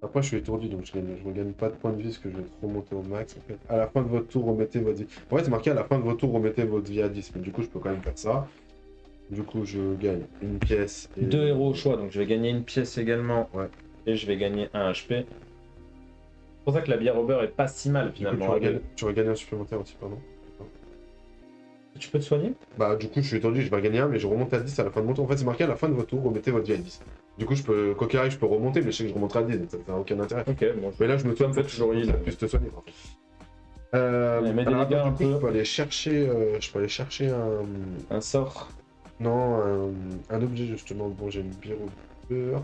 Après, je suis étourdi, donc je ne gagne pas de points de vie parce que je vais trop monter au max. En fait. À la fin de votre tour, remettez votre vie. En fait, c'est marqué à la fin de votre tour, remettez votre vie à 10. Mais du coup, je peux quand même faire ça. Du coup, je gagne une pièce. Et... 2 héros au choix, donc je vais gagner une pièce également. Ouais. Et je vais gagner un HP. C'est pour ça que la bière au beurre est pas si mal finalement. Du coup, tu vas gagner un supplémentaire aussi, pardon. Tu peux te soigner? Bah, du coup, je suis étendu, je vais gagner un, mais je remonte à 10 à la fin de mon tour. En fait, c'est marqué à la fin de votre tour, remettez votre vie à 10. Du coup, je peux, quoi qu'il arrive, je peux remonter, mais je sais que je remonterai à 10, donc ça n'a aucun intérêt. Ok, bon. Mais là, je me soigne, fait toujours heal. plus te soigner. Mais des dégâts un peu. Je peux aller chercher, un sort. Non, un objet justement. Bon, j'ai une bière au beurre.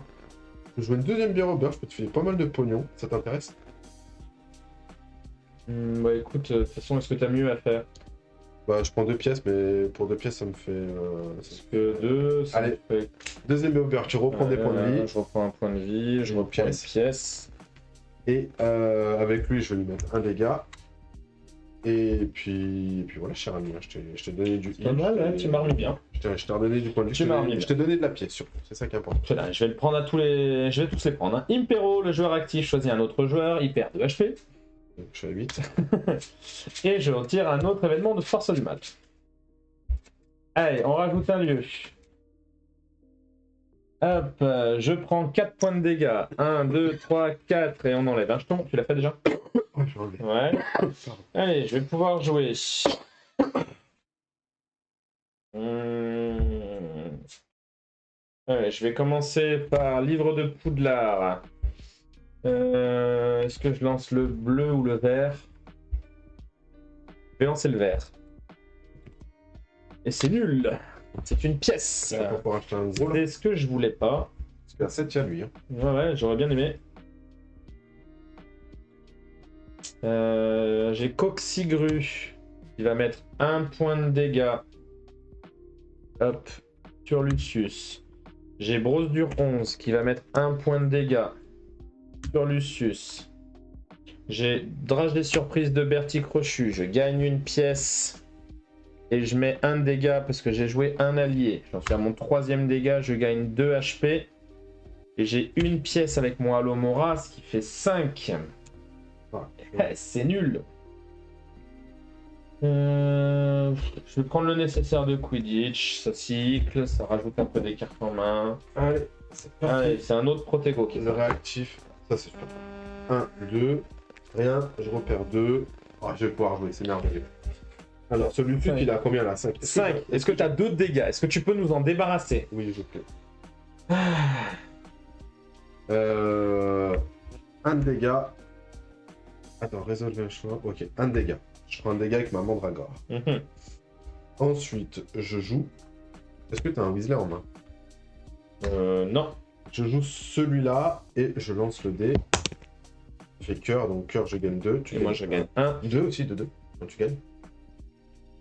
Je veux une deuxième bière au beurre, je peux te filer pas mal de pognon, ça t'intéresse? Bah écoute, de toute façon, est-ce que t'as mieux à faire? Bah, je prends 2 pièces, mais pour 2 pièces, ça me fait. Parce que 2, ça allez, me fait... deuxième bière au beurre, tu reprends des points de vie. Je reprends un point de vie, je reprends une pièce. Et avec lui, je vais lui mettre un dégât. Et puis voilà, cher ami, je t'ai donné du... Pas mal, hein, tu m'as remis bien. Je t'ai redonné du point de vue. Je t'ai donné de la pièce, surtout. C'est ça qui est important. Je vais le prendre à tous les... Je vais tous les prendre. Hein. Impero, le joueur actif choisit un autre joueur, il perd 2 HP. Donc, je suis à 8. Et je retire un autre événement de force du mal. Allez, on rajoute un lieu. Hop, je prends 4 points de dégâts. 1, 2, 3, 4. Et on enlève un jeton. Tu l'as fait déjà? Ouais, je enlevé. Ouais. Allez, je vais pouvoir jouer. Allez, je vais commencer par livre de Poudlard. Est-ce que je lance le bleu ou le vert? Je vais lancer le vert. Et c'est nul. C'est une pièce. Pour acheter un gros, là. C'est ce que je voulais pas. Parce qu'à 7, il y a lui. Hein. Ouais, j'aurais bien aimé. J'ai Coxigru qui va mettre 1 point de dégâts. Hop, sur Lucius. J'ai Brosse Dur 11 qui va mettre 1 point de dégâts sur Lucius. J'ai Drage des Surprises de Bertie Crochu. Je gagne une pièce et je mets 1 dégât parce que j'ai joué un allié. J'en suis à mon 3e dégât, je gagne 2 HP. Et j'ai une pièce avec mon Alomora, ce qui fait 5. C'est nul. Je vais prendre le nécessaire de Quidditch, ça cycle, ça rajoute un peu des cartes en main. Allez, c'est parti. Allez, c'est un autre Protego qui est le réactif. Ça, c'est super. 1, 2, rien, je repère 2. Oh, je vais pouvoir jouer, c'est merveilleux. Alors, celui-ci, il a combien là? 5. 5. Est-ce que tu as 2 dégâts? Est-ce que tu peux nous en débarrasser? Oui, je peux. Un dégât. Attends, résolve un choix. Ok, un dégât. Je prends un dégât avec ma mandragore. Ensuite, je joue. Est-ce que tu as un Weasley en main? Non. Je joue celui-là et je lance le dé. J'ai cœur, donc cœur, je gagne 2. Et moi, je gagne 1. 2 aussi, 2. Quand tu gagnes.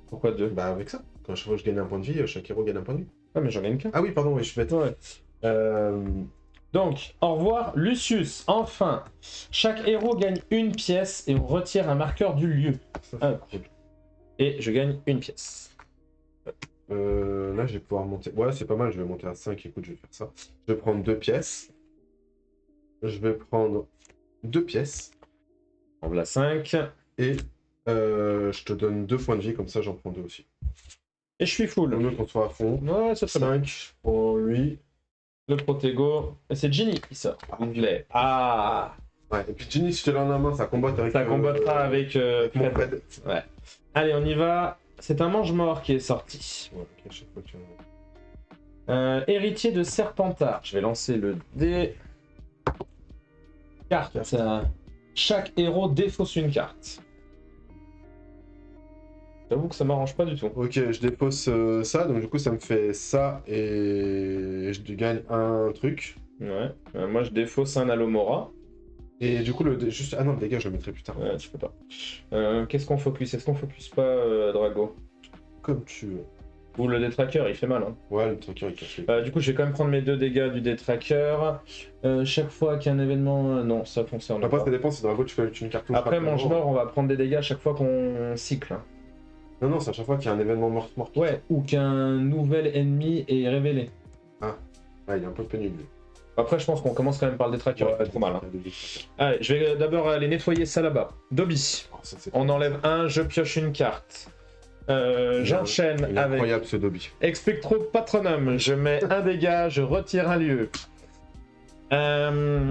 Pourquoi 2? Bah, avec ça. Quand chaque fois que je gagne un point de vie, chaque héros gagne un point de vie. Ah, mais j'en gagne qu'un. Ah oui, pardon, oui, je suis bête. Ouais. Donc, au revoir, Lucius. Enfin, chaque héros gagne une pièce et on retire un marqueur du lieu. Cool. Et je gagne une pièce. Là, je vais pouvoir monter. Ouais, c'est pas mal, je vais monter à 5. Écoute, je vais faire ça. Je vais prendre 2 pièces. Je vais prendre 2 pièces. En voilà 5. Et je te donne 2 points de vie, comme ça, j'en prends 2 aussi. Et je suis full. Au mieux qu'on soit à fond. Ouais, c'est très bien. 5 pour lui. Le Protego. Et c'est Ginny qui sort. Weasley. Ah. Ouais, et puis Ginny, si je te l'ai en la main, ça combatte avec. Ça combattra avec mon Fred. Fred. Ouais. Allez, on y va. c'est un mange-mort qui est sorti. Ouais, ok, à chaque fois que tu... Héritier de Serpentard. Je vais lancer le dé. Carte. Chaque héros défausse une carte. J'avoue que ça m'arrange pas du tout. Ok, je dépose ça, donc du coup ça me fait ça et je gagne un truc. Ouais. Moi je défausse un Alomora. Et du coup, juste... Ah non, le dégât, je le mettrai plus tard. Tu peux pas. Qu'est-ce qu'on focus? Est-ce qu'on focus pas Drago? Comme tu veux. Ou le détraqueur, il fait mal. Hein. Ouais, le tracker, il cache les... Du coup, je vais quand même prendre mes 2 dégâts du détraqueur. Chaque fois qu'il y a un événement... non, ça fonctionne Après, pas. ça dépend si Drago, tu fais une cartouche. Après, mange-mort, on va prendre des dégâts à chaque fois qu'on cycle. Hein. Non, non, c'est à chaque fois qu'il y a un événement mort. Ouais, ou qu'un nouvel ennemi est révélé. Ah, il est un peu pénible. Après, je pense qu'on commence quand même par le détraqueur. Ouais, Trop mal. Hein. Allez, je vais d'abord aller nettoyer ça là-bas. Dobby. Oh, ça, On enlève un, je pioche une carte. J'enchaîne avec incroyable ce Dobby. Expectro Patronum. Je mets un dégât, je retire un lieu. On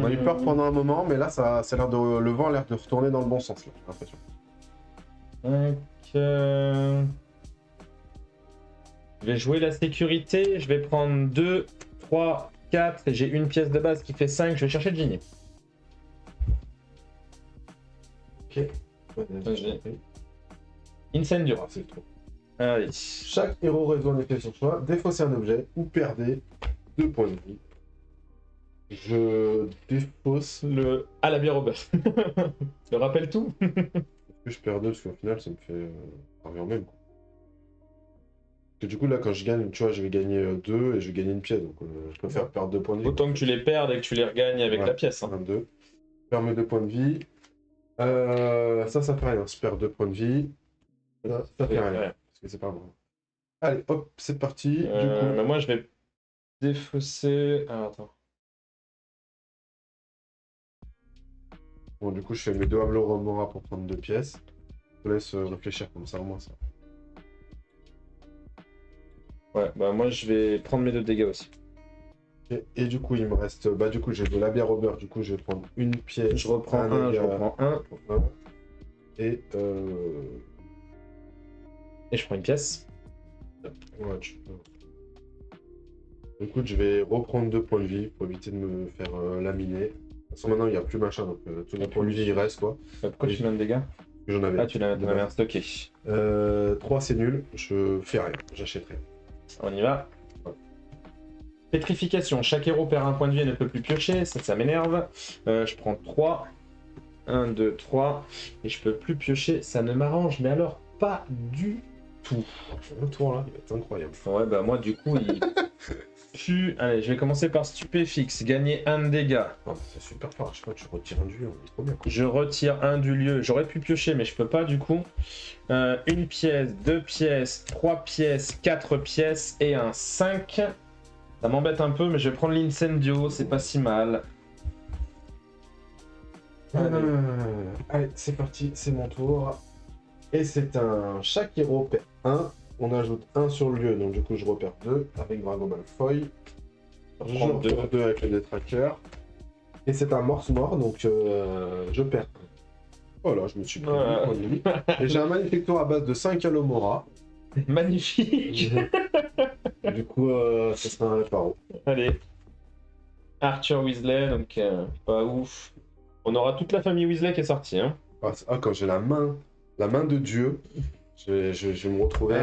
a eu peur pendant un moment, mais là, ça a l'air de... le vent a l'air de retourner dans le bon sens, là, j'ai l'impression. Je vais jouer la sécurité. Je vais prendre 2, 3, 4. Et j'ai une pièce de base qui fait 5. Je vais chercher le Genie. Ok. Incendio. Ah, c'est trop. Allez. Chaque héros résout un effet sur soi, défaussez un objet ou perdez 2 points de vie. Je défausse Le à la bière au beurre. Tu me rappelles tout? Est-ce que je perds 2 parce qu'au final ça me fait revient au même quoi. Parce que du coup là quand je gagne, tu vois, je vais gagner 2 et je vais gagner une pièce, donc je préfère perdre 2 points de vie. Autant que tu les perdes et que tu les regagnes avec la pièce. Hein. 22. Je perds mes 2 points de vie. Ça fait rien, je perds 2 points de vie. Là, ça fait rien, parce que c'est pas bon. Allez, hop, c'est parti. Du coup... bah moi je vais défausser... Ah, attends. Bon, du coup, je fais mes 2 Abloromora pour prendre 2 pièces. Je te laisse réfléchir comme ça, au moins ça. Ouais, bah moi je vais prendre mes 2 dégâts aussi. Et du coup, il me reste... Bah du coup, j'ai de la bière au beurre, du coup, je vais prendre une pièce. Je reprends un, je reprends un. Et Et je prends une pièce. ouais, tu peux. Écoute, je vais reprendre 2 points de vie pour éviter de me faire laminer. Parce que maintenant, il n'y a plus machin, donc tous les points de vie, il reste quoi. Pourquoi tu mets un dégât? J'en avais. Ah, tu l'as un stocké. 3, c'est nul. Je fais rien, j'achèterai. On y va. Pétrification. Chaque héros perd un point de vie et ne peut plus piocher. Ça m'énerve. Je prends 3. 1, 2, 3. Et je peux plus piocher. Ça ne m'arrange, mais alors pas du tout. Un tour là, il va être incroyable. Ouais, bah moi, du coup, il pue. Allez, je vais commencer par stupéfixe. Gagner 1 de dégâts. Oh, c'est super fort, je sais pas, tu retires un du lieu, c'est trop bien. Je retire 1 du lieu. J'aurais pu piocher, mais je peux pas du coup. 1 pièce, 2 pièces, 3 pièces, 4 pièces et un 5. Ça m'embête un peu, mais je vais prendre l'incendio, c'est pas si mal. Allez, c'est parti, c'est mon tour. Et c'est un... Chaque héros perd 1. On ajoute 1 sur le lieu, donc du coup je repère 2 avec Drago Malfoy. Je repère 2 avec le détraqueur. Et c'est un morse-mort, donc je perds 1. Voilà, je me suis pris 8 points de vie. Et j'ai un magnifique tour à base de 5 Alomora. Magnifique. Du coup, ça sera un réparo. Allez. Arthur Weasley, donc pas ouf. On aura toute la famille Weasley qui est sortie. Hein. Ah, quand j'ai la main de Dieu, je vais me retrouver...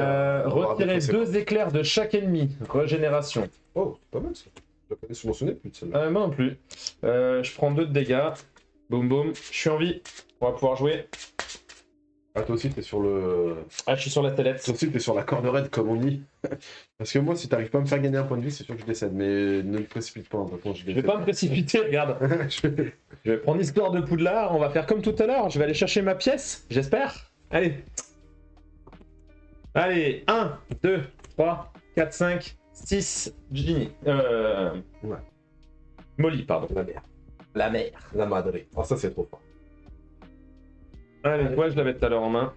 retirer 2 éclairs de chaque ennemi. Régénération. Oh, c'est pas mal ça. Je m'en souvenais plus de celle-là. Moi non plus. Je prends 2 de dégâts. Boum boum. Je suis en vie. On va pouvoir jouer. Ah, toi aussi, t'es sur le... Ah, je suis sur la sellette. Toi aussi, t'es sur la corde raide, comme on dit. Parce que moi, si t'arrives pas à me faire gagner un point de vie, c'est sûr que je décède. Mais ne me précipite pas, je vais pas me précipiter, regarde. je vais prendre l'histoire de Poudlard. On va faire comme tout à l'heure. Je vais aller chercher ma pièce, j'espère. Allez. Allez, 1, 2, 3, 4, 5, 6. Ginny. Ouais. Molly, pardon. La mer. La mer. La madre. Oh, ça, c'est trop fort. Allez, ouais, je l'avais tout à l'heure en main.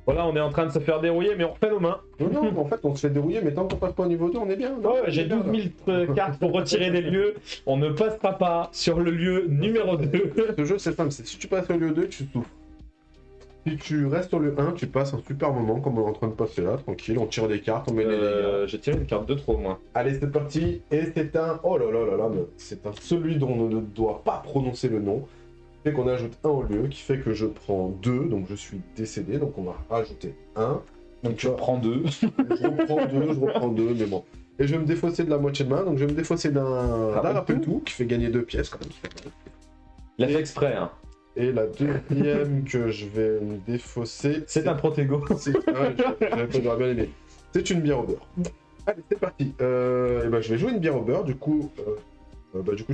Voilà, on est en train de se faire dérouiller, mais on refait nos mains. Non, en fait, on se fait dérouiller, mais tant qu'on passe pas au niveau 2, on est bien. Ouais, j'ai 12 000 cartes pour retirer des lieux. On ne passera pas sur le lieu numéro 2. Ce jeu, c'est simple. Si tu passes au lieu 2, tu souffres. Si tu restes sur le 1, tu passes un super moment comme on est en train de passer là, tranquille, on tire des cartes, on met les dégâts. J'ai tiré une carte de trop, moi. Allez, c'est parti, et c'est un... Oh là là là là, mais c'est un celui dont on ne doit pas prononcer le nom, qui fait qu'on ajoute 1 au lieu, qui fait que je prends 2, donc je suis décédé, donc on va rajouter 1. Donc tu reprends 2. je reprends 2, mais bon. Et je vais me défausser de la moitié de main, donc je vais me défausser d'un rappel-tout, qui fait gagner 2 pièces quand même. Il a fait exprès, hein. Et la deuxième que je vais me défausser... C'est un Protego. J'aurais bien aimé. C'est une bière au beurre. Allez, c'est parti. Et ben, je vais jouer une bière au beurre, du coup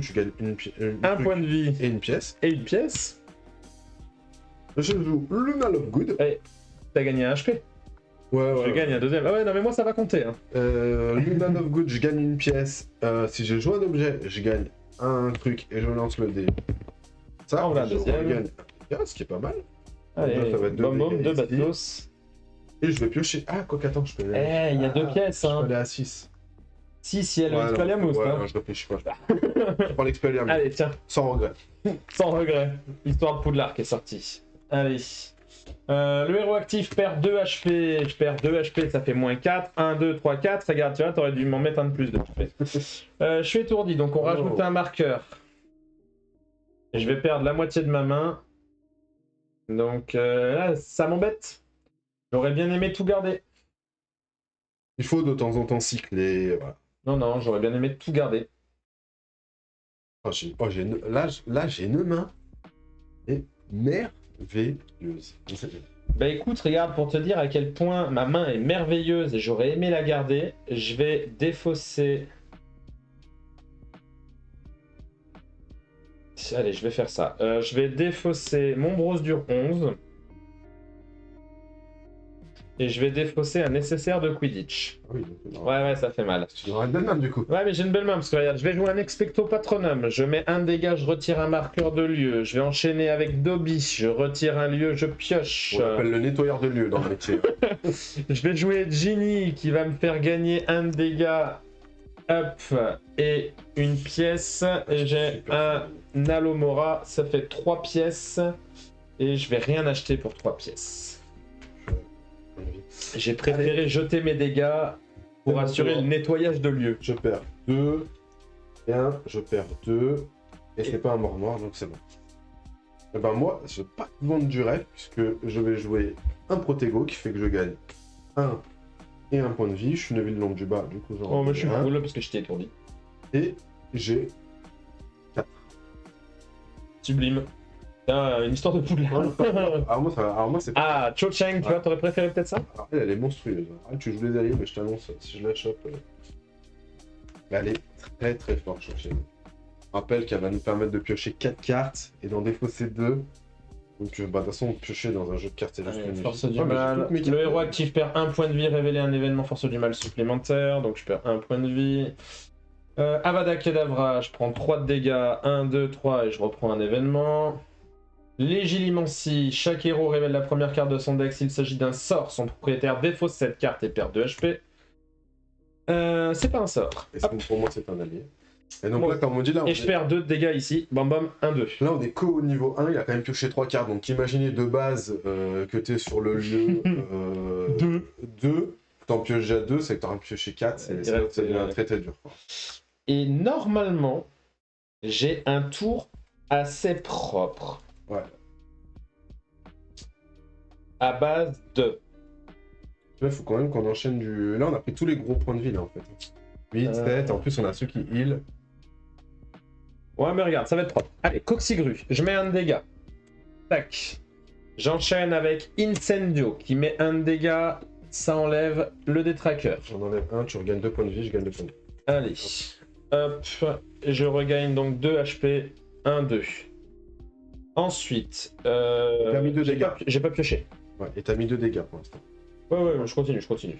tu gagnes un point de vie. Et une pièce. Et une pièce. Je joue Luna Lovegood. Et t'as gagné un HP. Ouais. Je gagne un deuxième. Ah ouais, non mais moi ça va compter. Hein. Luna Lovegood, je gagne une pièce. Si je joue un objet, je gagne un truc et je lance le dé. Ça, on va je deuxième. gagne un dégât, ce qui est pas mal. Allez, là, ça va être deux dégâts batos. Et je vais piocher. Ah, quoi qu'attends, je peux aller. Il y a 2 pièces. Je peux Hein. aller à 6. Si, elle a Ouais, l'Expelliarmus. ouais, hein. non, je réfléchis pas. Je prends l'Expelliarmus. Allez, tiens. Sans regret. Sans regret. Histoire de Poudlard qui est sortie. Allez. Le héros actif perd 2 HP. Je perds 2 HP, ça fait moins 4. 1, 2, 3, 4. Regarde, tu vois, t'aurais dû m'en mettre un de plus de HP. Je suis étourdi, donc on rajoute un marqueur. Et je vais perdre la moitié de ma main. Donc là, ça m'embête. J'aurais bien aimé tout garder. Il faut de temps en temps cycler. Voilà. Non, j'aurais bien aimé tout garder. Là, j'ai une main. Et merveilleuse. Bah écoute, regarde, pour te dire à quel point ma main est merveilleuse et j'aurais aimé la garder, je vais défausser... Allez, je vais faire ça. Je vais défausser mon Brosure 11. Et je vais défausser un nécessaire de Quidditch. Oui, ouais, ça fait mal. Tu auras une belle main du coup. Ouais, mais j'ai une belle main parce que regarde, je vais jouer un Expecto Patronum. Je mets un dégât, je retire un marqueur de lieu. Je vais enchaîner avec Dobby. Je retire un lieu, je pioche. On appelle le nettoyeur de lieu dans le métier. Je vais jouer Ginny qui va me faire gagner un dégât. Hop, et une pièce. Et j'ai un Alomora. Ça fait 3 pièces. Et je vais rien acheter pour 3 pièces. J'ai préféré jeter mes dégâts pour assurer le nettoyage de lieu. Je perds 2. Et 1, je perds 2. Et c'est pas un mort noir, donc c'est bon. Et ben moi, je vais pas vendre du rêve, puisque je vais jouer un Protego qui fait que je gagne 1 et 1 point de vie. Je suis levé le long du bas, du coup j'en moi je suis cool parce que je t'ai étourdi. Et j'ai 4. Sublime. Une histoire de Poudlard. Alors moi c'est pas... Ah, Cho Chang, tu vois, t'aurais préféré peut-être ça? Alors, elle est monstrueuse. Ah, tu joues les alliés, mais je t'annonce, si je la chope... Elle est très très forte, Cho Chang. Je rappelle qu'elle va nous permettre de piocher 4 cartes et d'en défausser 2. Donc de toute façon, piocher dans un jeu de cartes, c'est juste une... Force du mal. Le héros actif perd 1 point de vie, révéler un événement force du mal supplémentaire, donc je perds 1 point de vie. Avada Kedavra, je prends 3 de dégâts, 1, 2, 3 et je reprends un événement. Légilimancie, chaque héros révèle la première carte de son deck s'il s'agit d'un sort. Son propriétaire défausse cette carte et perd 2 HP. C'est pas un sort. Pour moi, c'est un allié. Et donc là, comme on dit là... Et je perds 2 de dégâts ici. Bam bam, 1, 2. Là, on est qu'au niveau 1, il a quand même pioché 3 cartes. Donc imaginez de base que t'es sur le lieu 2. T'en pioches déjà 2, c'est que t'auras pioché 4. Ça devient très très dur. Quoi. Et normalement, j'ai un tour assez propre. Ouais. À base de... Il faut quand même qu'on enchaîne du... Là, on a pris tous les gros points de vie, là, en fait. 8, 7, en plus, on a ceux qui heal. Ouais, mais regarde, ça va être propre. Allez, Coxigru, je mets un de dégâts. Tac. J'enchaîne avec Incendio, qui met un de dégâts. Ça enlève le détraqueur. J'en enlève un, tu regagnes 2 points de vie, je gagne 2 points de vie. Allez. Hop. Je regagne donc 2 HP. 1, 2. Ensuite, t'as mis 2 dégâts. J'ai pas pioché. Ouais, et t'as mis 2 dégâts pour l'instant. Ouais, je continue.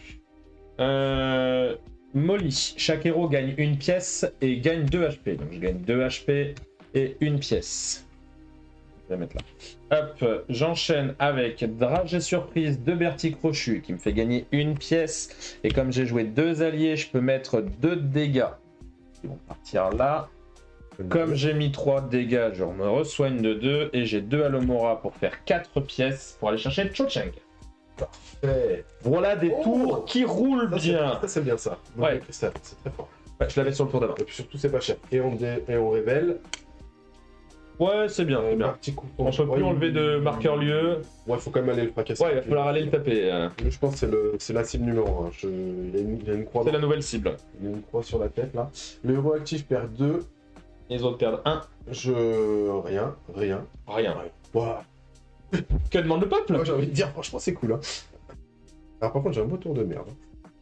Molly, chaque héros gagne une pièce et gagne 2 HP. Donc je gagne 2 HP et une pièce. Je vais la mettre là. Hop, j'enchaîne avec Dragée Surprise de Bertie Crochu qui me fait gagner une pièce. Et comme j'ai joué 2 alliés, je peux mettre 2 dégâts. Ils vont partir là. Comme j'ai mis 3 dégâts, je me resoigne de 2 et j'ai 2 Alomora pour faire 4 pièces pour aller chercher Cho Chang. Parfait. Voilà des Oh, tours qui roulent bien. Ça, c'est bien ça. Ouais. Cristal, c'est très fort. Ouais, je l'avais sur le tour d'avant. Et puis surtout, c'est pas cher. Et on révèle. Ouais, c'est bien, c'est bien. Petit coup. On peut plus enlever de marqueur lieu. Ouais, faut quand même aller le fracasser. Ouais, il va falloir aller le taper. Je pense que c'est la cible numéro 1. Il a une croix. C'est la nouvelle cible. Il a une croix sur la tête là. Le héros actif perd 2. Les autres perdent 1. Rien. Rien. Ouah. Que demande le peuple? Moi j'ai envie de dire, franchement, c'est cool. Hein. Alors par contre, j'ai un beau tour de merde.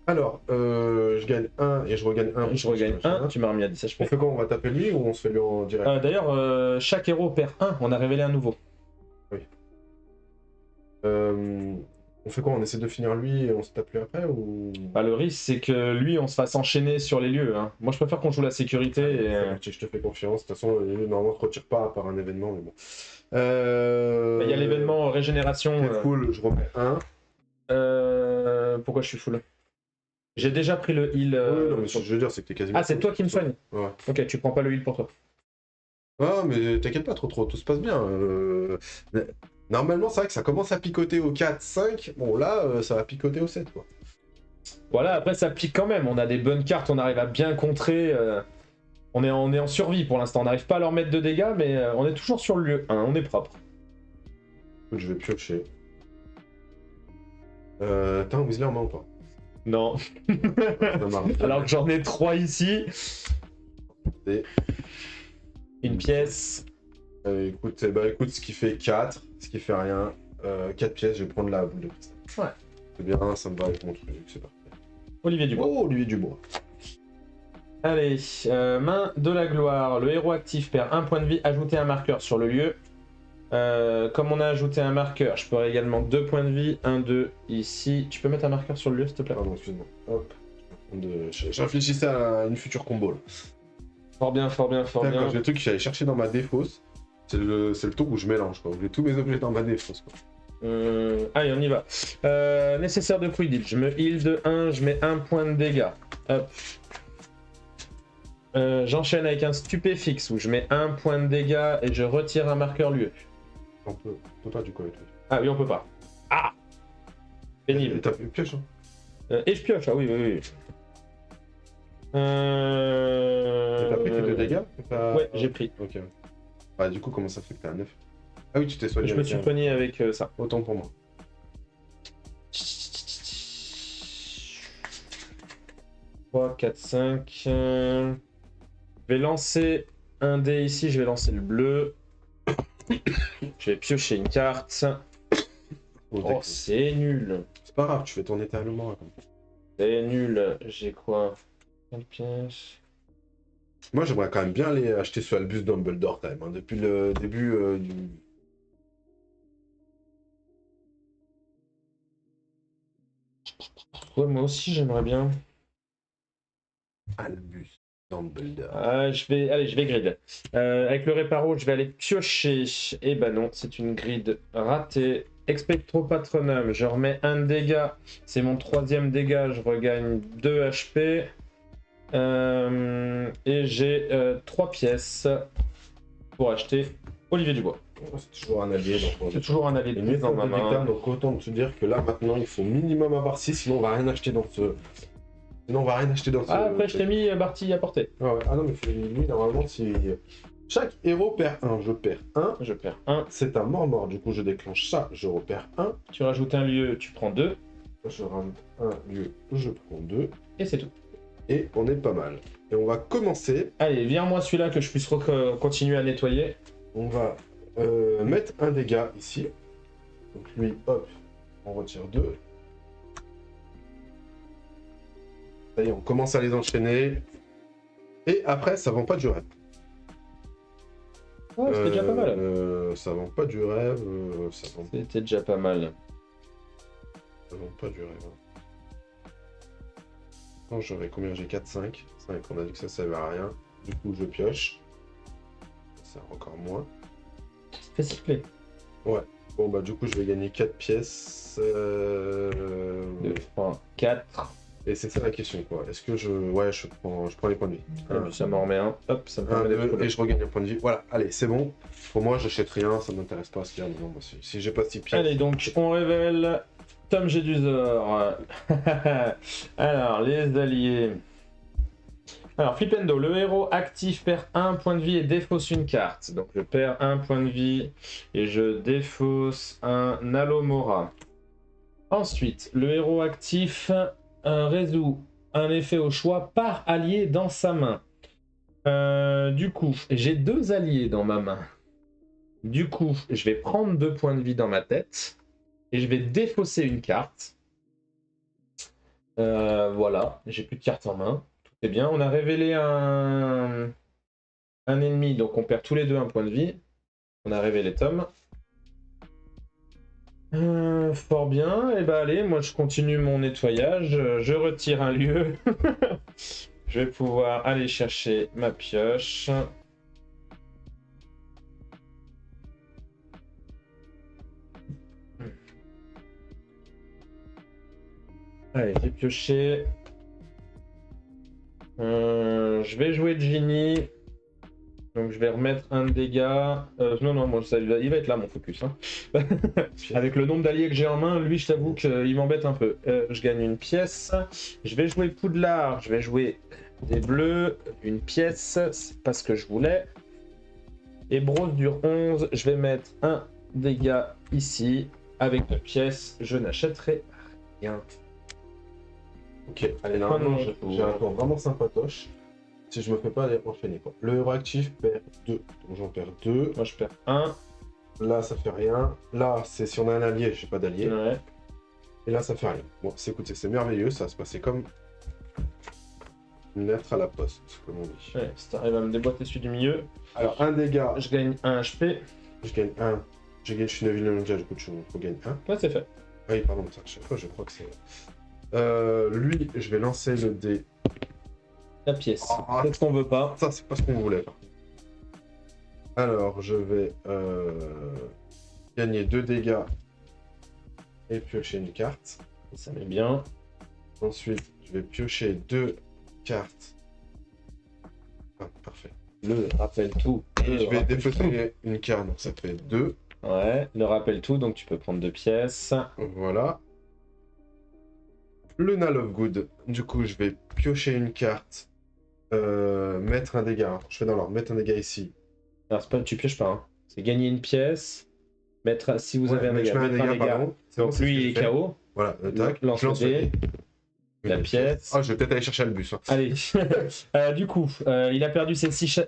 Alors, je gagne 1 et je regagne 1. Je regagne 1, tu m'as remis à 10 HP. On fait quoi? On va taper lui ou on se fait lui en direct? D'ailleurs, chaque héros perd 1, on a révélé un nouveau. Oui. On fait quoi? On essaie de finir lui et on se tape lui après ou... Bah, le risque, c'est que lui, on se fasse enchaîner sur les lieux. Hein. Moi, je préfère qu'on joue la sécurité. Je te fais confiance. De toute façon, les lieux, normalement, ne te retire pas à part un événement, mais bon. Il y a l'événement régénération. Full, je remets 1. Pourquoi je suis full? J'ai déjà pris le heal. Oui, non, mais ce que je veux dire, c'est que t'es quasiment. Ah, c'est toi qui me soigne? Ouais. Ok, tu prends pas le heal pour toi. Ah, mais t'inquiète pas, trop, tout se passe bien. Normalement, c'est vrai que ça commence à picoter au 4, 5. Bon, là, ça va picoter au 7, quoi. Voilà, après, ça pique quand même. On a des bonnes cartes, on arrive à bien contrer. On est en survie pour l'instant. On n'arrive pas à leur mettre de dégâts, mais on est toujours sur le lieu. Hein, on est propre. Écoute, je vais piocher. T'as un Weasley en main ou pas? Non. Alors que j'en ai 3 ici. Et... Une pièce. Écoute, ce qui fait 4, ce qui fait rien. 4 pièces, je vais prendre la boule de cristal. Ouais. C'est bien, ça me va avec mon truc, c'est parfait. Olivier Dubois. Oh, Olivier Dubois. Allez, main de la gloire. Le héros actif perd 1 point de vie. Ajouter un marqueur sur le lieu. Comme on a ajouté un marqueur, je peux également 2 points de vie. 1, 2 ici. Tu peux mettre un marqueur sur le lieu, s'il te plaît? Pardon, excuse-moi. Hop. Je réfléchissais à une future combo là. Fort bien, fort bien, fort bien. J'ai le truc que j'allais chercher dans ma défausse. C'est le tour où je mélange, quoi. Où j'ai tous mes objets dans ma défausse, quoi. Allez, on y va. Nécessaire de Quidditch. Je me heal de 1, je mets 1 point de dégâts. Hop. J'enchaîne avec un stupéfixe où je mets 1 point de dégâts et je retire un marqueur lieu. On peut pas du coup avec lui. Ah oui, on peut pas. Ah, pénible. Et t'as fait pioche, hein. Et je pioche, ah oui, oui, oui. T'as pris tes 2 dégâts? Ouais, j'ai pris. Ok. Bah du coup, comment ça fait que t'as un 9? Ah oui, tu t'es soigné. Je me suis soigné avec ça. Autant pour moi. 3, 4, 5. Je vais lancer un dé ici, je vais lancer le bleu. Je vais piocher une carte. Oh, c'est nul. C'est pas grave, tu fais tourner ta mémoire. C'est nul. J'ai quoi? Quelle pièce? Moi, j'aimerais quand même bien aller acheter ce Albus Dumbledore quand même, hein, depuis le début du... Ouais, moi aussi, j'aimerais bien. Albus Dumbledore. Allez, je vais grid. Avec le réparo, je vais aller piocher. Et bah non, c'est une grid ratée. Expectro Patronum, je remets 1 dégât. C'est mon 3e dégât, je regagne 2 HP. Et j'ai 3 pièces pour acheter Olivier Dubois. C'est toujours un allié. C'est toujours un allié de une plus dans ma main. Donc autant te dire que là maintenant il faut minimum avoir 6, sinon on va rien acheter dans ce... Ah, après je t'ai mis Barty à portée. Ah, ouais. Ah non mais lui normalement si... Chaque héros perd 1, je perds 1. Je perds 1. C'est un mort-mort, du coup je déclenche ça, je repère 1. Tu rajoutes un lieu, tu prends 2. Je rajoute un lieu, je prends 2. Et c'est tout. Et on est pas mal. Et on va commencer. Allez, viens-moi celui-là que je puisse continuer à nettoyer. On va mettre un dégât ici. Donc lui, hop, on retire 2. Ça y est, on commence à les enchaîner. Et après, ça vend pas du rêve. Ouais, c'était déjà pas mal. Ça vend pas du rêve. C'était déjà pas mal. Ça vend pas du rêve. Non, j'aurais combien? J'ai 4, 5. 5, on a dit que ça servait à rien. Du coup, je pioche. Ça sert encore moins. Fais cycler. Ouais. Bon, bah, du coup, je vais gagner 4 pièces. 2, 3, 4. Et c'est ça la question, quoi. Est-ce que je... Ouais, je prends les points de vie. Ça m'en remet un. Hop, ça me Un, permet d'être deux, cool. et je regagne un point de vie. Voilà, allez, c'est bon. Pour moi, j'achète rien, ça m'intéresse pas ce qu'il y a dedans. Moi, si j'ai pas 6 pièces... Allez, donc on révèle Tom Jedusor. Alors, les alliés. Alors, Flipendo, le héros actif perd 1 point de vie et défausse une carte. Donc, je perds 1 point de vie et je défausse un Alomora. Ensuite, le héros actif résout un effet au choix par allié dans sa main. Du coup, j'ai 2 alliés dans ma main. Du coup, je vais prendre 2 points de vie dans ma tête et je vais défausser une carte. Voilà, j'ai plus de cartes en main. Tout est bien. On a révélé un ennemi, donc on perd tous les deux 1 point de vie. On a révélé Tom. Fort bien. Et bah allez, moi je continue mon nettoyage. Je retire un lieu. Je vais pouvoir aller chercher ma pioche. Allez, j'ai pioché. Je vais jouer Ginny. Donc je vais remettre un de dégâts. Non, moi, il va être là mon focus. Hein. Avec le nombre d'alliés que j'ai en main, lui je t'avoue qu'il m'embête un peu. Je gagne une pièce. Je vais jouer Poudlard. Je vais jouer des bleus. Une pièce. C'est pas ce que je voulais. Et Brose dure 11. Je vais mettre un dégât ici. Avec 2 pièces. Je n'achèterai rien. Ok, allez, là, j'ai un tour vraiment sympatoche. Si je me fais pas enchaîner, quoi. Le héros actif perd 2. Donc j'en perds 2. Moi je perds 1. Là, ça fait rien. Là, c'est si on a un allié, j'ai pas d'allié. Ouais. Et là, ça fait rien. Bon, écoutez, c'est merveilleux. Ça va se passer comme une lettre à la poste, comme on dit. Ouais, si t'arrives à me déboîter celui du milieu. Alors, un dégât. Je gagne 1 HP. Je gagne 1. Je suis une ville ninja, du coup, je gagne 1. Ouais, c'est fait. Ah oui, pardon, ça, à chaque fois, je crois que c'est... lui, je vais lancer le dé. La pièce. Ah. C'est ce qu'on veut pas. Ça, c'est pas ce qu'on voulait. Alors, je vais gagner 2 dégâts et piocher une carte. Ça met bien. Ensuite, je vais piocher 2 cartes. Ah, parfait. Le rappelle tout. Et je vais défausser une carte, donc ça fait 2. Ouais, le rappelle tout, donc tu peux prendre 2 pièces. Voilà. Le Nall of Good. Du coup, je vais piocher une carte. Mettre un dégât. Je fais dans l'ordre. Mettre un dégât ici. Alors, c'est pas, tu pioches pas. Hein. C'est gagner une pièce. Mettre, si vous avez un dégât, je mets mettre un dégât. pardon. Donc lui, il est KO. Voilà, tac. Lance le dé. La pièce. Ah, je vais peut-être aller chercher Albus. Hein. Allez. Du coup, il a perdu ses 6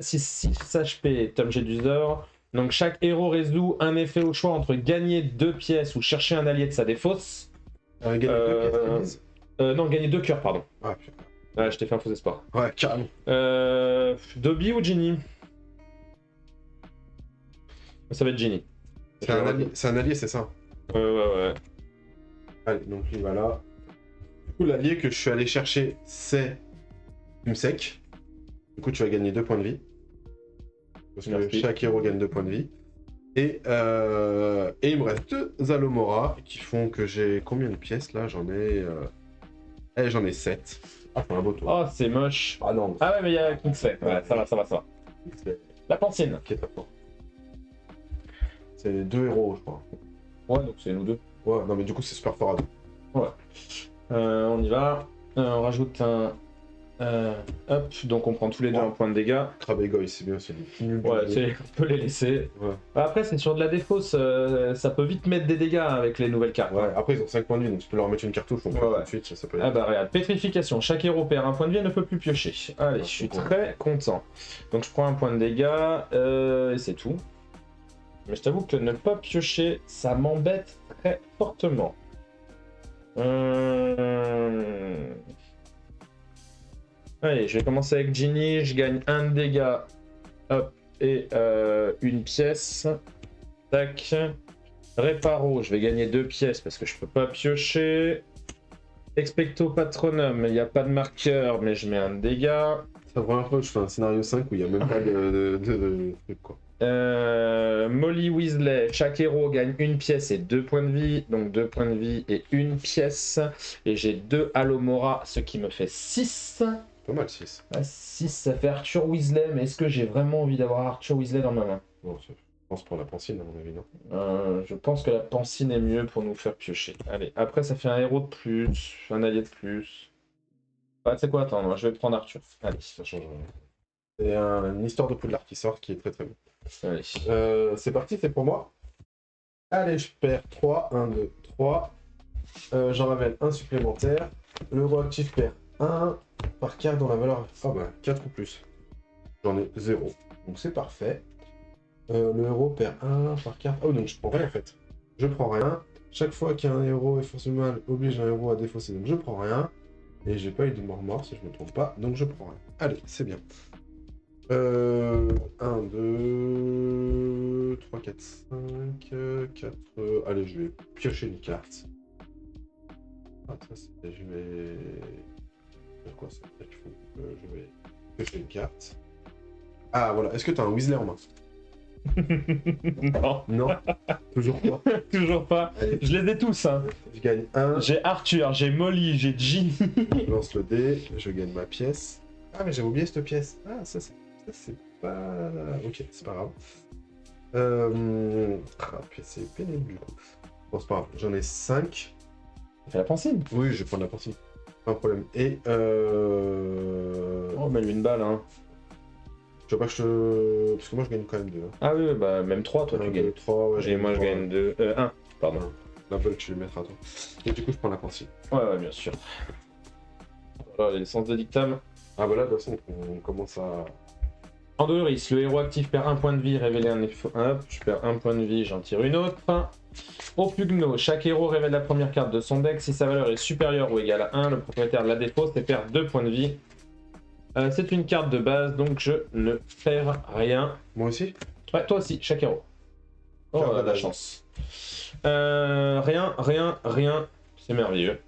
HP, Tom Jedusor. Donc chaque héros résout un effet au choix entre gagner 2 pièces ou chercher un allié de sa défausse. Gagner 2 pièces, non, gagner 2 cœurs, pardon. Ah, putain. Ouais, je t'ai fait un faux espoir. Ouais, carrément. Dobby ou Ginny? Ça va être Ginny. C'est un allié, c'est ça? Ouais. Allez, donc il va là. Du coup, l'allié que je suis allé chercher, c'est Umsec. Du coup, tu vas gagner 2 points de vie. Parce que Merci. chaque héros gagne 2 points de vie. Et il me reste 2 Alomora qui font que j'ai combien de pièces là? J'en ai 7. Ah, c'est un beau tour. Oh, c'est moche. Ah non, Ah ouais, mais il y a Kingsfay. Ouais, ça va. La pancine. qui est pas fort. C'est 2 héros, je crois. Ouais, donc c'est nous deux. Ouais, non, mais du coup, c'est super fort à 2. On y va. On rajoute un... hop, donc on prend tous les deux un point de dégâts. Crabbe et Goy, c'est bien, c'est nul. Ouais, on peut les laisser. Ouais. Après, c'est sur de la défausse, ça peut vite mettre des dégâts avec les nouvelles cartes. Ouais, après, ils ont 5 points de vie, donc tu peux leur mettre une cartouche. On peut Ouais. tout de suite, ça peut Ah bah regarde, pétrification, chaque héros perd un point de vie et ne peut plus piocher. Allez, je suis très content. Donc je prends un point de dégâts, et c'est tout. Mais je t'avoue que ne pas piocher, ça m'embête très fortement. Allez, je vais commencer avec Ginny, je gagne un dégât, hop, et une pièce. Tac. Réparo, je vais gagner 2 pièces parce que je peux pas piocher. Expecto Patronum, il n'y a pas de marqueur, mais je mets un dégât. C'est la première fois que je fais un scénario 5 où il n'y a même pas de truc, quoi. Molly Weasley, chaque héros gagne une pièce et 2 points de vie. Donc 2 points de vie et une pièce. Et j'ai 2 Alomora, ce qui me fait 6. Pas mal, 6. 6, ça fait Arthur Weasley. Mais est-ce que j'ai vraiment envie d'avoir Arthur Weasley dans ma main? Bon, je pense pour la pancine, à mon avis, non. Je pense que la pancine est mieux pour nous faire piocher. Allez, après ça fait un héros de plus, un allié de plus. Ah, tu sais quoi, attends, moi, je vais prendre Arthur. Allez, Ça change rien. C'est une histoire de Poudlard qui sort qui est très très bien. allez. C'est parti, c'est pour moi. Allez, je perds 3. 1, 2, 3. J'en révèle un supplémentaire. Le héros actif perd 1 par carte dont la valeur. Ah bah, 4 ou plus. J'en ai 0. Donc c'est parfait. Le héros perd 1 par carte. Oh, donc je prends rien en fait. Je prends rien. Chaque fois qu'un héros est force mal oblige un héros à défausser. Donc je prends rien. Et j'ai pas eu de mort si je me trompe pas. Donc je prends rien. Allez, c'est bien. 1, 2, 3, 4, 5, 4. Allez, je vais piocher une carte. Ah, ça, c'est. Je vais. C'est quoi ça? Il faut que je vais piocher une carte. Ah, voilà. Est-ce que tu as un Weasley en main? Non, Non. Toujours pas. toujours pas. Allez, Je les ai tous, hein. je gagne 1. J'ai Arthur, j'ai Molly, j'ai Ginny. Je lance le dé. Je gagne ma pièce. Ah, mais j'avais oublié cette pièce. Ah, ça, c'est pas. Ok, c'est pas grave. Ah, puis c'est pénible du coup. Bon, c'est pas grave. J'en ai 5. Fais la pancine. Oui, je vais prendre la partie. Pas un problème. Et Oh, mets-lui une balle, hein. je veux pas que je te. Parce que moi je gagne quand même 2. Ah oui, bah même 3, toi tu gagnes. 3, ouais, Et moi je gagne 2. 1, pardon. La balle, tu le mettras toi. Et du coup, je prends la partie. Ouais, bien sûr. Voilà, les licences de dictame. Ah, bah là, de toute façon, on commence à. Andoris, le héros actif perd 1 point de vie, révéler un effet. Hop, je perds 1 point de vie, j'en tire une autre. Au Pugno, chaque héros révèle la première carte de son deck. Si sa valeur est supérieure ou égale à 1, le propriétaire la défausse et perd 2 points de vie. C'est une carte de base, donc je ne perds rien. Moi aussi? Ouais, toi aussi, chaque héros. Oh, Carte de la base. chance. Rien. C'est merveilleux.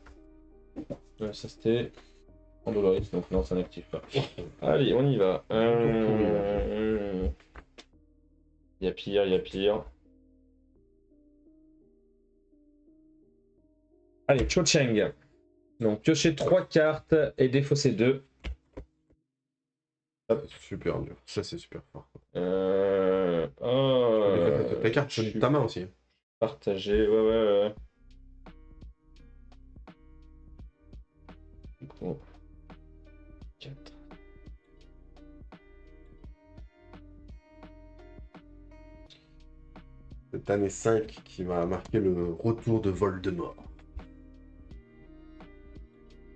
Ça c'était Andoris, donc non, ça n'active pas. Allez, on y va. Il y a pire. Allez, Cho Cheng. Donc, piocher 3 cartes et défausser 2. Ah, c'est super dur. Ça, c'est super fort. Ta carte, je tu suis ta main aussi. partagé, ouais. Du coup, 4. Cette année 5 qui va marquer le retour de Voldemort.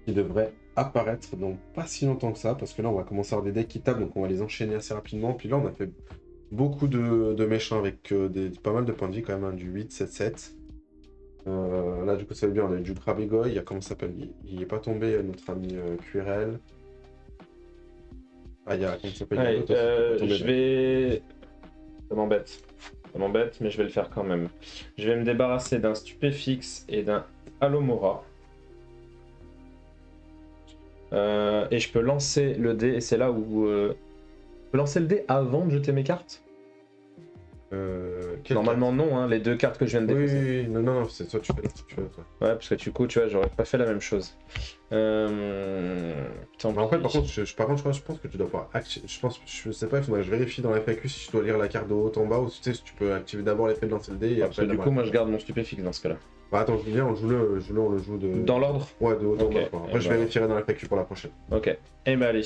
Qui devrait apparaître dans pas si longtemps que ça, parce que là on va commencer à avoir des decks qui tapent, donc on va les enchaîner assez rapidement. Puis là on a fait beaucoup de méchants avec pas mal de points de vie quand même, hein, du 8, 7, 7. Là du coup ça va bien, on a eu du Grabegoy, il y a comment ça s'appelle, il est pas tombé notre ami QRL. Ah il y a comment ça s'appelle, il y a Allez, l'autre aussi qui est pas tombé, je là. vais... Ça m'embête, mais je vais le faire quand même. Je vais me débarrasser d'un Stupéfix et d'un Alomora. Et je peux lancer le dé, et c'est là où... Je peux lancer le dé avant de jeter mes cartes? Normalement non, hein, les 2 cartes que je viens de déposer. Oui, non, c'est toi tu fais toi. Ouais, parce que du coup, tu vois, j'aurais pas fait la même chose. Mais en fait, par contre, je pense que tu dois pouvoir activer. Je sais pas, il faudrait que je vérifie dans la FAQ si tu dois lire la carte de haut en bas ou si tu peux activer d'abord l'effet de lancer le dé et Parce que après. du coup, moi je garde mon Stupéfix dans ce cas-là. Bah attends, je viens, on le joue de. Dans l'ordre? Ouais, de haut en Ok, bas. Quoi. Après, je vérifierai dans la FAQ pour la prochaine. Ok. Et ben allez.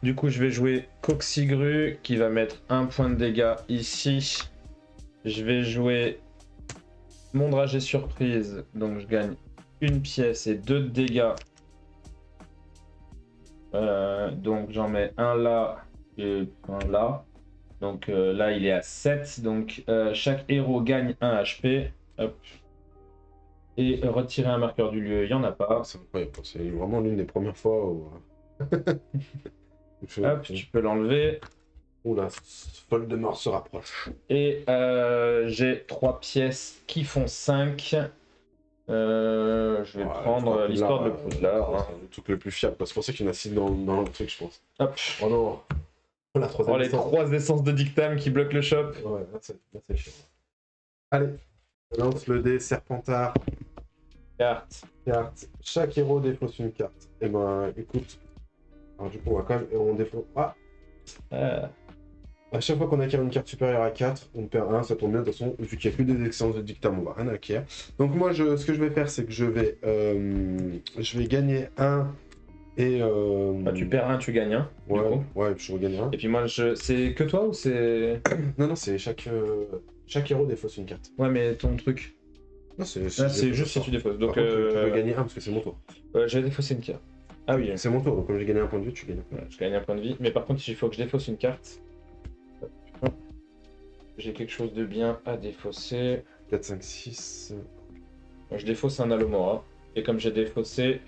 Du coup, je vais jouer Coxigru qui va mettre 1 point de dégâts ici. Je vais jouer mon dragé surprise, donc je gagne 1 pièce et 2 de dégâts. Donc j'en mets un là et un là. Donc là il est à 7. Donc chaque héros gagne 1 HP. Hop. Et retirer un marqueur du lieu, il n'y en a pas. C'est incroyable, c'est vraiment l'une des premières fois où. Hop, tu peux l'enlever. Oula, Voldemort se rapproche. Et j'ai 3 pièces qui font 5. Je vais prendre l'histoire de Poudlard. C'est le truc le plus fiable, c'est pour ça qu'il y en a 6 dans le truc, je pense. Hop. Oh non. La troisième Oh, les essence. 3 essences de Dictam qui bloquent le shop. Ouais, là, c'est chiant. Allez, je lance le dé, Serpentard, Carte. carte. Chaque héros défausse une carte. Et ben, écoute. Alors, du coup, on va quand même. On défausse. Ah! À chaque fois qu'on acquiert une carte supérieure à 4, on perd 1, ça tombe bien de toute façon, vu qu'il n'y a que des excellences de dictam, on va rien acquérir. Donc moi, ce que je vais faire, c'est que je vais gagner 1 et... Bah, tu perds 1, tu gagnes 1. Ouais, du coup. ouais, je regagne 1. Et puis moi, c'est que toi ou c'est... Non, non, c'est chaque héros défausse une carte. Ouais, mais ton truc. Non, c'est C'est juste si tu défausses. Par Donc, contre, tu peux gagner 1 parce que c'est mon tour. j'ai défaussé une carte. Ah oui, C'est mon tour, donc comme j'ai gagné un point de vue, tu gagnes. ouais, je gagne un point de vie. Mais par contre, il faut que je défausse une carte. J'ai quelque chose de bien à défausser. 4, 5, 6... Je défausse un Alomora. Et comme j'ai défaussé,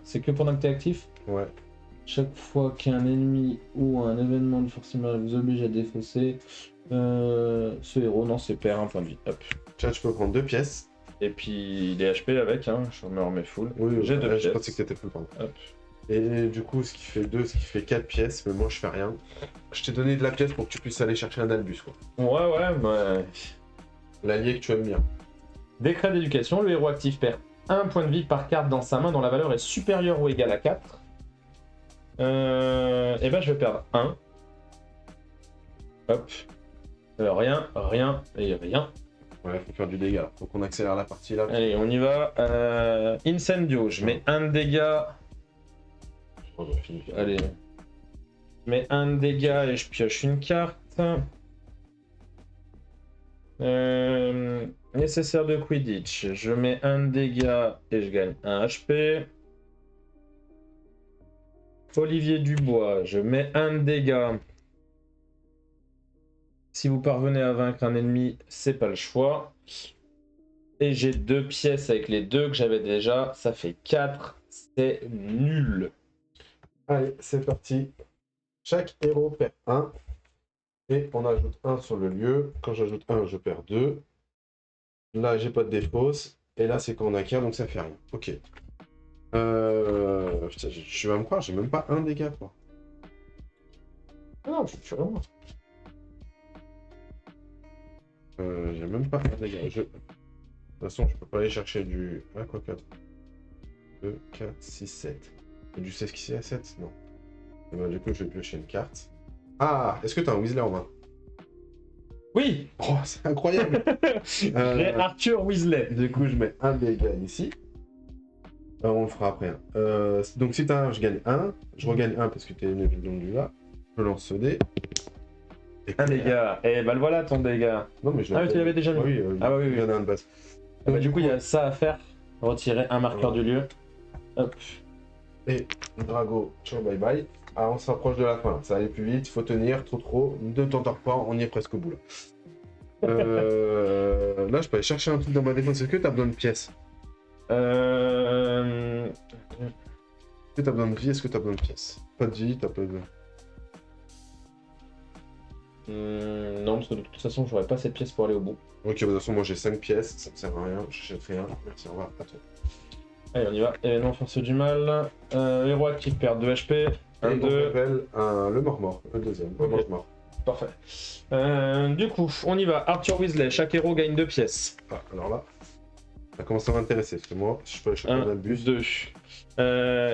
c'est que pendant que t'es actif. Ouais. Chaque fois qu'un ennemi ou un événement de force humaine vous oblige à défausser ce héros, non, c'est perd un point de vie. Hop. Tiens, tu peux prendre 2 pièces. Et puis les HP avec, hein, je me remets full. Oui, J'ai 2 je pièces. pensais que t'étais full, pardon. Hop. Et du coup, ce qui fait 2, ce qui fait 4 pièces, mais moi je fais rien. Je t'ai donné de la pièce pour que tu puisses aller chercher un Albus, quoi. Ouais. L'allié que tu aimes bien. Décret d'éducation, le héros actif perd un point de vie par carte dans sa main dont la valeur est supérieure ou égale à 4. Et ben je vais perdre 1. Hop. Rien et rien. Ouais, faut faire du dégât. Faut qu'on accélère la partie là. Allez, on y va. Incendio, je mets un dégât. Oh, j'ai fini. Allez. Je mets un dégât et je pioche une carte. Nécessaire de Quidditch, je mets un dégât et je gagne un HP. Olivier Dubois, je mets un dégât. Si vous parvenez à vaincre un ennemi, c'est pas le choix. Et j'ai 2 pièces avec les 2 que j'avais déjà, ça fait 4, c'est nul. Allez, c'est parti. Chaque héros perd 1. Et on ajoute 1 sur le lieu. Quand j'ajoute 1, je perds 2. Là, j'ai pas de défausse. Et là, c'est quand on acquiert, donc ça fait rien. Ok. Putain, tu vas me croire, j'ai même pas un dégât, quoi. Non, je suis vraiment. J'ai même pas un dégât. De toute façon, je peux pas aller chercher du... Ah, quoi, 4. 2, 4, 6, 7. Et du 16 qui c'est à 7? Non. Et ben, du coup, je vais piocher une carte. Ah, est-ce que t'as un Weasley en main? Oui. Oh, c'est incroyable. J'ai Arthur Weasley. Du coup, je mets un dégât ici. On le fera après. Hein. Donc, si t'as un, je gagne 1. Je regagne 1 parce que t'es une ville du là. Je lance ce dé. Et Un dégât. Et bah le voilà ton dégât. Non, mais je l'ai Ah, mais tu l'avais déjà mis. Oui, Ah, oui. il y en a un de base. Ah bah, du coup, il y a ça à faire. Retirer un marqueur du lieu. Hop. Et Drago, ciao, bye bye. Ah, on se rapproche de la fin. Ça va aller plus vite, faut tenir, trop. Ne t'endors pas, on y est presque au bout là. Là, je peux aller chercher un truc dans ma défense. Est-ce que t'as besoin de pièces? Est-ce que t'as besoin de vie? Est-ce que t'as besoin de pièces? Pas de vie, t'as pas de... Non, parce que de toute façon, j'aurais pas cette pièce pour aller au bout. Ok, bah, de toute façon, moi j'ai 5 pièces, ça me sert à rien, j'achète rien. Merci, au revoir, à toi. Allez, on y va. Événement force du mal. Héros actif perd 2 HP. 1, Et 2. on appelle le mort-mort, le deuxième, le Ok. mange-mort. Parfait. Du coup, on y va. Arthur Weasley, chaque héros gagne 2 pièces. Ah, alors là, ça commence à m'intéresser, parce que moi, je peux acheter 1, un bus. 2.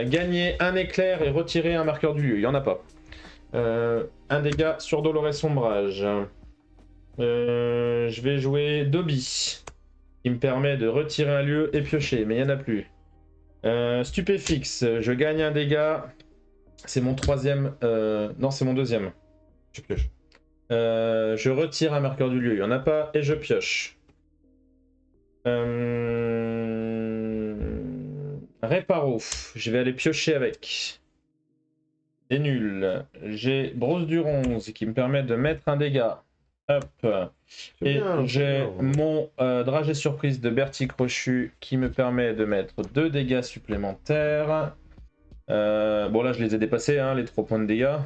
Gagner un éclair et retirer un marqueur du lieu. Il y en a pas. Un dégât sur Dolores Sombrage. Je vais jouer Dobby, qui me permet de retirer un lieu et piocher, mais il n'y en a plus. Stupéfixe, je gagne un dégât. C'est mon troisième. Non, c'est mon deuxième. Tu pioches. Je retire un marqueur du lieu, il n'y en a pas, et je pioche. Réparo, je vais aller piocher avec. C'est nul. J'ai Brosse du Ronze qui me permet de mettre un dégât. Hop. Et bien, j'ai c'est bien. mon dragée surprise de Bertie Crochu qui me permet de mettre 2 dégâts supplémentaires. Bon là je les ai dépassés, hein, les 3 points de dégâts.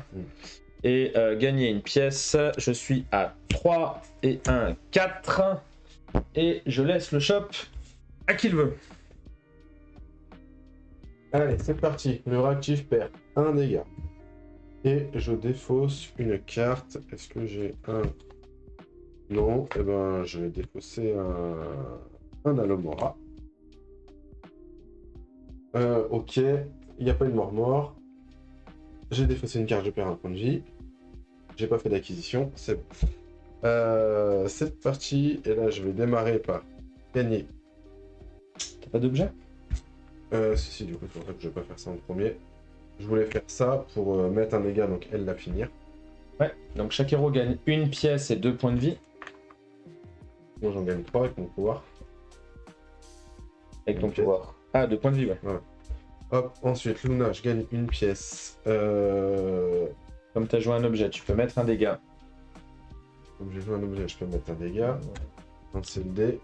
Et gagner une pièce. Je suis à 3 et 1, 4. Et je laisse le shop à qui le veut. Allez, c'est parti. Le réactif perd un dégât. Et je défausse une carte. Est-ce que j'ai un... Non, et ben je vais défausser un Alomora. Ok, il n'y a pas une mort-mort. J'ai défaussé une carte, je perds un point de vie. J'ai pas fait d'acquisition, c'est bon. C'est parti, et là je vais démarrer par gagner. T'as pas d'objet? Si, du coup, c'est pour ça que je vais pas faire ça en premier. Je voulais faire ça pour mettre un dégât, donc elle la finir. Ouais, donc chaque héros gagne une pièce et 2 points de vie. Moi j'en gagne 3 avec mon pouvoir. Avec ton Ok. pouvoir. Ah, 2 points de vie, ouais. Hop, ensuite Luna, je gagne une pièce. Comme t'as joué un objet, tu peux mettre un dégât. Comme j'ai joué un objet, je peux mettre un dégât. C'est le dé.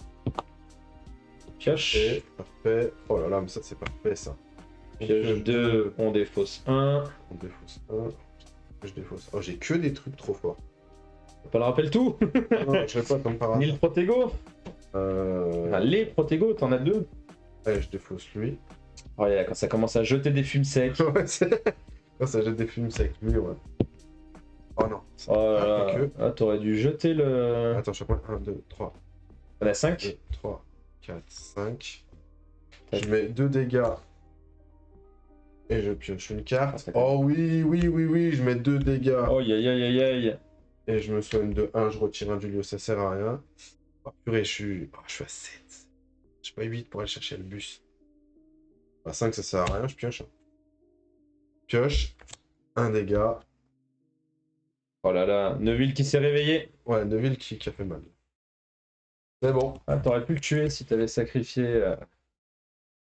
Pioche. Et parfait. Oh là là, mais ça c'est parfait ça. Pioche 2, on défausse 1. On défausse 1. Je défausse. Oh, j'ai que des trucs trop forts. T'as pas le rappel tout? Ah non, je sais pas comme par Ni hasard. le Protego? Enfin, les Protego, t'en as 2. Allez, je défausse lui. Oh là, quand ça commence à jeter des fumes secs. Ouais, c'est... Oh, ça jette des films secs, lui, ouais. Oh non. Oh là là. que... Ah, t'aurais dû jeter le. Attends, je prends 1, 2, 3. T'en as 5? 2, 3, 4, 5. Je mets 2 dégâts. Et je pioche une carte. Oh oui, oui, oui, oui, je mets 2 dégâts. Oh aïe aïe aïe aïe. Et je me soigne de 1, je retire un du lieu, ça sert à rien. Oh purée, je suis à 7. Je suis pas 8 pour aller chercher le bus. À 5, ça sert à rien, je pioche. Pioche, 1 dégât. Oh là là, Neville qui s'est réveillé. Ouais, Neville qui a fait mal. Mais bon. Ah, t'aurais pu le tuer si t'avais sacrifié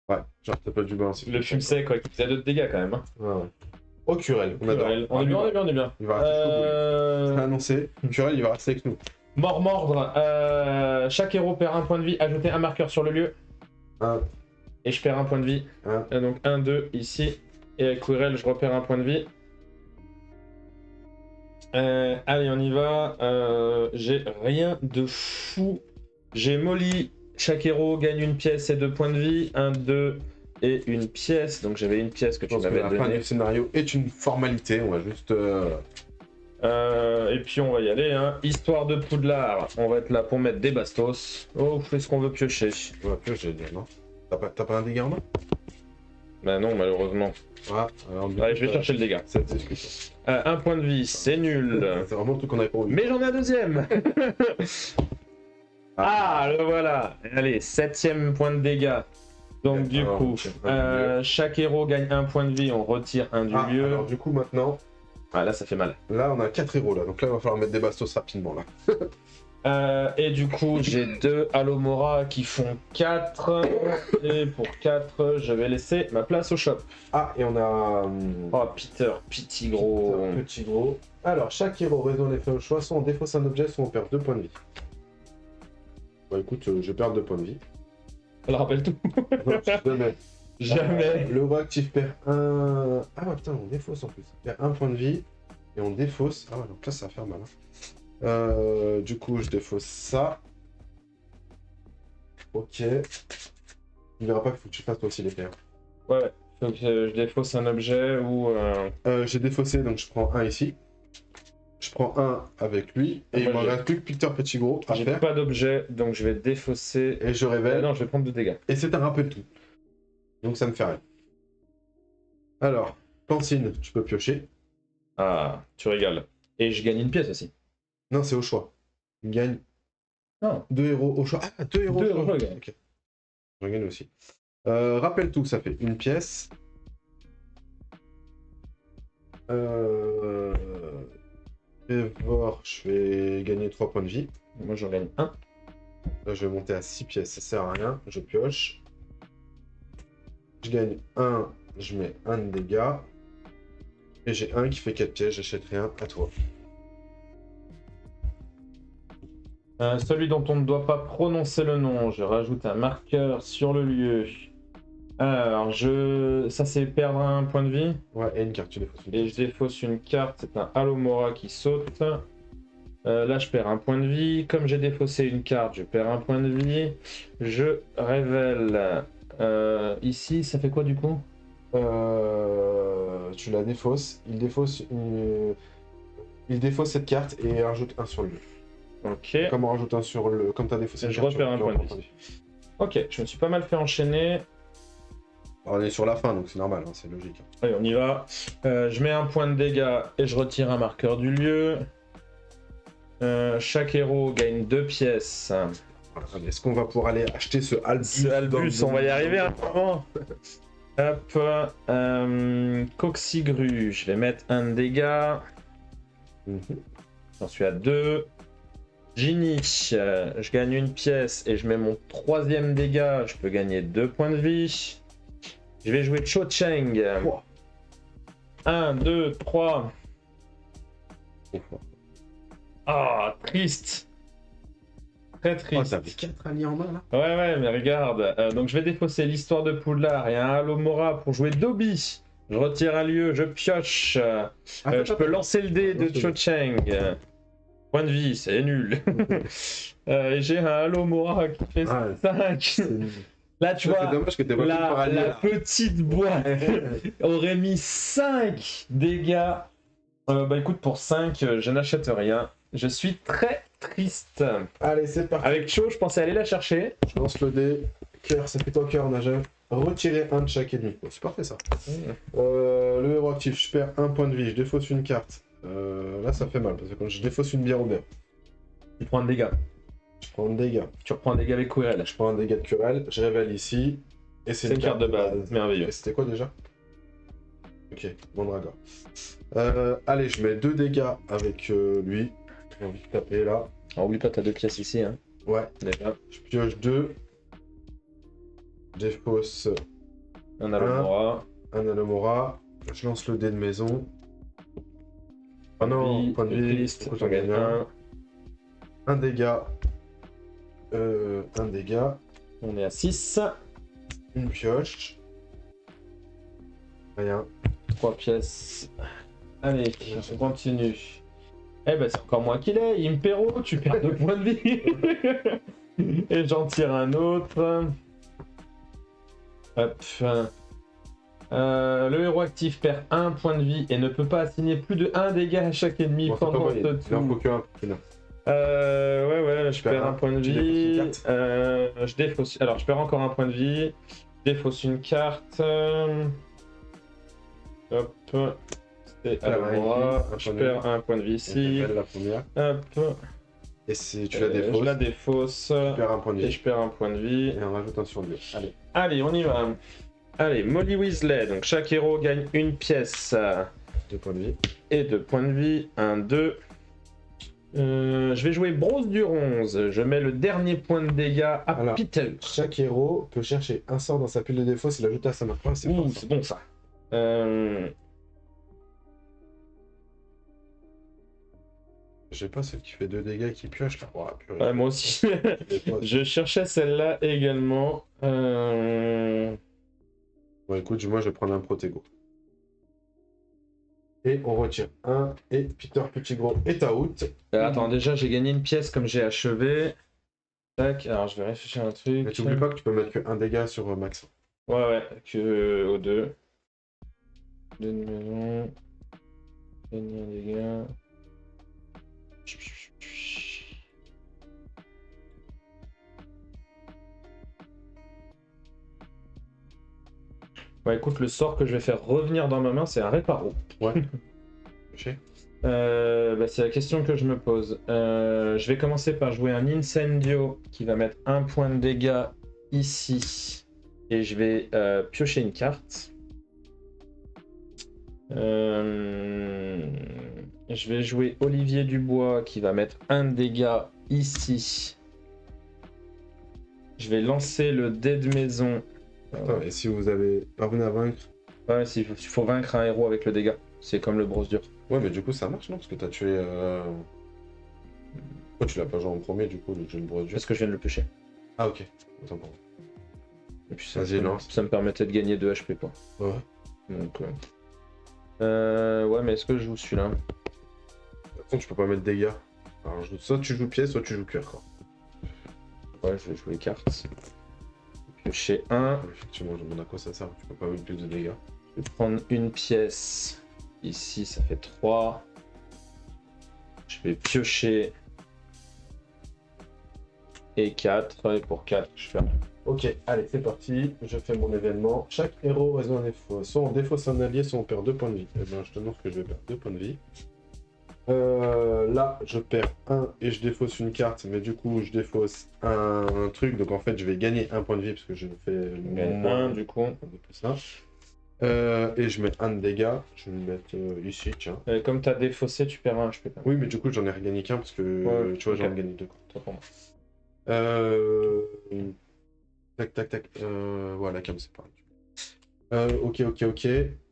Ouais, genre t'as pas du balancer. le fume sec, quoi, qui faisait 2 dégâts quand même. Hein. Ouais, ouais. Oh, Curel, on adore. On est bien, on est bien, on est bien. Il va rester chaud, c'est annoncé. Curel, il va rester avec nous. Mort mordre. Chaque héros perd un point de vie. Ajoutez un marqueur sur le lieu. 1, Et je perds un point de vie. 1. Donc 1, 2 ici. Et avec Quirrell, je repère un point de vie. Allez, on y va. J'ai rien de fou. J'ai Molly. Chaque héros gagne une pièce et 2 points de vie. 1, 2 et une pièce. Donc j'avais une pièce que Je tu pense que m'avais la fin donnée. du scénario est une formalité. On va juste. Et puis on va y aller. Hein. Histoire de Poudlard. On va être là pour mettre des bastos. Oh, fais ce qu'on veut piocher. On va piocher, non? T'as pas un dégât en main? Bah non, malheureusement. Ah, alors, Allez, je vais chercher le dégât. Cette discussion. Un point de vie, c'est nul. C'est vraiment le truc qu'on avait pas envie. Mais j'en ai un deuxième. Ah, le voilà. Allez, 7ème point de dégâts. Donc du Alors, coup, un du chaque héros gagne un point de vie, on retire un du lieu. Alors du coup maintenant, Ah là, ça fait mal. là on a 4 héros là, donc là il va falloir mettre des bastos rapidement là. Et du coup, j'ai 2 Alomora qui font 4. Et pour 4, je vais laisser ma place au shop. Ah, et on a... Oh, Peter, petit gros. Petit gros. Alors, chaque héros résout un effet au choix, soit on défausse un objet, soit on perd 2 points de vie. Bah écoute, je perds 2 points de vie. Elle rappelle tout. Non, jamais. Jamais. Le roi actif perd 1... Ah ouais, putain, on défausse en plus. Il perd 1 point de vie, et on défausse... Ah ouais, donc là ça va faire mal. Hein. Du coup, je défausse ça. Ok. Tu verras pas qu'il faut que tu fasses toi aussi les paires. Ouais, faut que je défausse un objet ou... J'ai défaussé, donc je prends 1 ici. Je prends 1 avec lui, et Moi, il m'en j'ai- reste plus que Peter Petit Gros à J'ai faire. pas d'objet, donc je vais défausser... Et je révèle. non, je vais prendre 2 dégâts. Et c'est un rappel tout. Donc ça me fait rien. Alors, Pansine, tu peux piocher. Ah, tu régales. Et je gagne une pièce aussi. Non, c'est au choix. Il gagne Non. 2 héros au choix. Ah, 2 héros Deux au héros, choix. je gagne. Ok. Je gagne aussi. Rappel tout, ça fait une pièce. Trevor, je vais gagner 3 points de vie. Moi, j'en gagne 1. Là, je vais monter à 6 pièces, ça sert à rien. Je pioche. Je gagne 1, je mets 1 de dégâts. Et j'ai 1 qui fait 4 pièces, j'achète rien, à toi. Celui dont on ne doit pas prononcer le nom, je rajoute un marqueur sur le lieu. Alors, ça c'est perdre un point de vie. Ouais, et une carte, tu défausses une Et je défausse une carte, c'est un Alomora qui saute. Là, je perds un point de vie. Comme j'ai défaussé une carte, je perds un point de vie. Je révèle. Ici, ça fait quoi du coup? Tu la défausses. Il défausse cette carte et rajoute un sur le jeu. Ok. Comme on rajoute un sur le. Comme t'as défaussé. Je repère un point de vie. Ok, je me suis pas mal fait enchaîner. On est sur la fin, donc c'est normal, hein, c'est logique. Allez, on y va. Je mets un point de dégâts et je retire un marqueur du lieu. Chaque héros gagne 2 pièces. Est-ce qu'on va pouvoir aller acheter ce Albus? Ce Albus, on va y arriver un moment. Hop. Coxigru, je vais mettre un dégât. J'en suis à 2. Ginny, je gagne 1 pièce et je mets mon 3e dégât. Je peux gagner 2 points de vie. Je vais jouer Cho Cheng. 1, 2, 3. Ah, triste. Très triste. T'avais 4 alliés en main là? Ouais, mais regarde. Donc je vais défausser l'histoire de Poudlard et un Alomora pour jouer Dobby. Je retire un lieu, je pioche. Je peux lancer le dé de Cho Cheng. Point de vie, c'est nul. Et j'ai un Alomora qui fait 5. Là, tu vois, dommage que t'aies pas la petite boîte aurait mis 5 dégâts. Bah écoute, pour 5, je n'achète rien. Je suis très triste. Allez, c'est parti. Avec Cho, je pensais aller la chercher. Je lance le dé. Cœur, ça fait ton cœur, on a jamais retiré un de chaque ennemi. C'est parfait ça. Le héros actif, je perds 1 point de vie, je défausse une carte. Là, ça fait mal parce que quand je défausse une bière au beurre, Tu prends un dégât. je prends un dégât. Tu reprends un dégât avec Quirrell. Je prends un dégât de querelle, je révèle ici. Et C'est une carte de base. Merveilleux. Et c'était quoi déjà? Ok, Mandragore. Allez, je mets 2 dégâts avec lui. J'ai envie de taper là. Alors, oublie pas, t'as 2 pièces ici. Hein. Ouais, Déjà. je pioche 2. Je défausse Un Alomora. un Alomora. Je lance le dé de maison. Ah non, point de vie. Triste. Du coup, J'en gagne un. Un dégât. Un dégât. On est à 6. Une pioche. Rien. 3 pièces. Allez, on continue. Eh ben, c'est encore moi qui l'ai. Impero, tu perds 2 points de vie. Et j'en tire un autre. Hop. Le héros actif perd 1 point de vie et ne peut pas assigner plus de 1 dégât à chaque ennemi Bon, pendant il ce en faut tour. qu'un. Final. Ouais, je perds un point de tu vie. défausses une Je défausse. Alors, je perds encore un point de vie. Je défausse une carte. Hop. C'est à moi. Je perds un point de vie ici. La première. Hop. Et si tu la défausses, Je la défausse. tu perds un point de Et vie. je perds un point de vie. Et on rajoute un sur deux. Allez. Allez, on y va. Allez, Molly Weasley. Donc, chaque héros gagne 1 pièce. 2 points de vie. Et 2 points de vie. 1, 2. Je vais jouer Brose du 11. Je mets le dernier point de dégâts à Alors, Peter. Chaque héros peut chercher un sort dans sa pile de défaut s'il l'ajoute à sa main. Ouais, c'est fort, ça. C'est bon ça. J'ai pas celle qui fait 2 dégâts et qui pioche là. Oh, purée. Ouais, moi aussi. Je cherchais celle-là également. Bon, écoute, moi je vais prendre un Protego. Et on retire un. Et Peter Petit Gros est out. Attends, déjà j'ai gagné une pièce comme j'ai achevé. Tac, alors je vais réfléchir à un truc. Mais tu oublies pas que tu peux mettre que 1 dégât sur Max. Ouais, que au 2. 2 de maison. Gagner un dégât. Ouais, écoute, le sort que je vais faire revenir dans ma main, c'est un réparo. Ouais. C'est la question que je me pose. Je vais commencer par jouer un Incendio qui va mettre 1 point de dégâts ici. Et je vais piocher une carte. Je vais jouer Olivier Dubois qui va mettre 1 dégât ici. Je vais lancer le dé de maison. Attends, et si vous avez parvenu à vaincre. Ouais, il faut vaincre un héros avec le dégât. C'est comme le brosse dur. Ouais, mais du coup ça marche non? Parce que t'as tué. Pourquoi tu l'as pas joué en premier du coup, le jeu de brosse dur? Parce que je viens de le pêcher. Ah, ok. Attends, pardon. Et puis ça, Vas-y, lance. ça me permettait de gagner 2 HP quoi. Ouais. Donc, ouais, mais est-ce que je joue celui-là? Par contre, tu peux pas mettre dégâts. Alors, soit tu joues pièce, soit tu joues cœur quoi. Ouais, je vais jouer cartes. Piocher 1. Effectivement, je me demande à quoi ça sert. Tu peux pas mettre plus de dégâts. Je vais prendre une pièce. Ici, ça fait 3. Je vais piocher. Et 4. Et pour 4, je fais rien. Ok, allez, c'est parti. Je fais mon événement. Chaque héros résout un défaut. Soit on défausse un allié, soit on perd 2 points de vie. Eh ben, je te montre que je vais perdre 2 points de vie. Là, je perds 1 et je défausse une carte, mais du coup, je défausse un truc. Donc, en fait, je vais gagner 1 point de vie parce que je fais On gagne 1 du coup. Ça. Et je mets 1 de dégâts. Je vais le mettre ici, tiens. Comme tu as défaussé, tu perds 1 HP. Oui, mais du coup, j'en ai regagné qu'un parce que tu vois, ok. j'en ai gagné 2. Toi pour moi. Tac, tac, tac. Voilà, comme c'est pareil. Ok.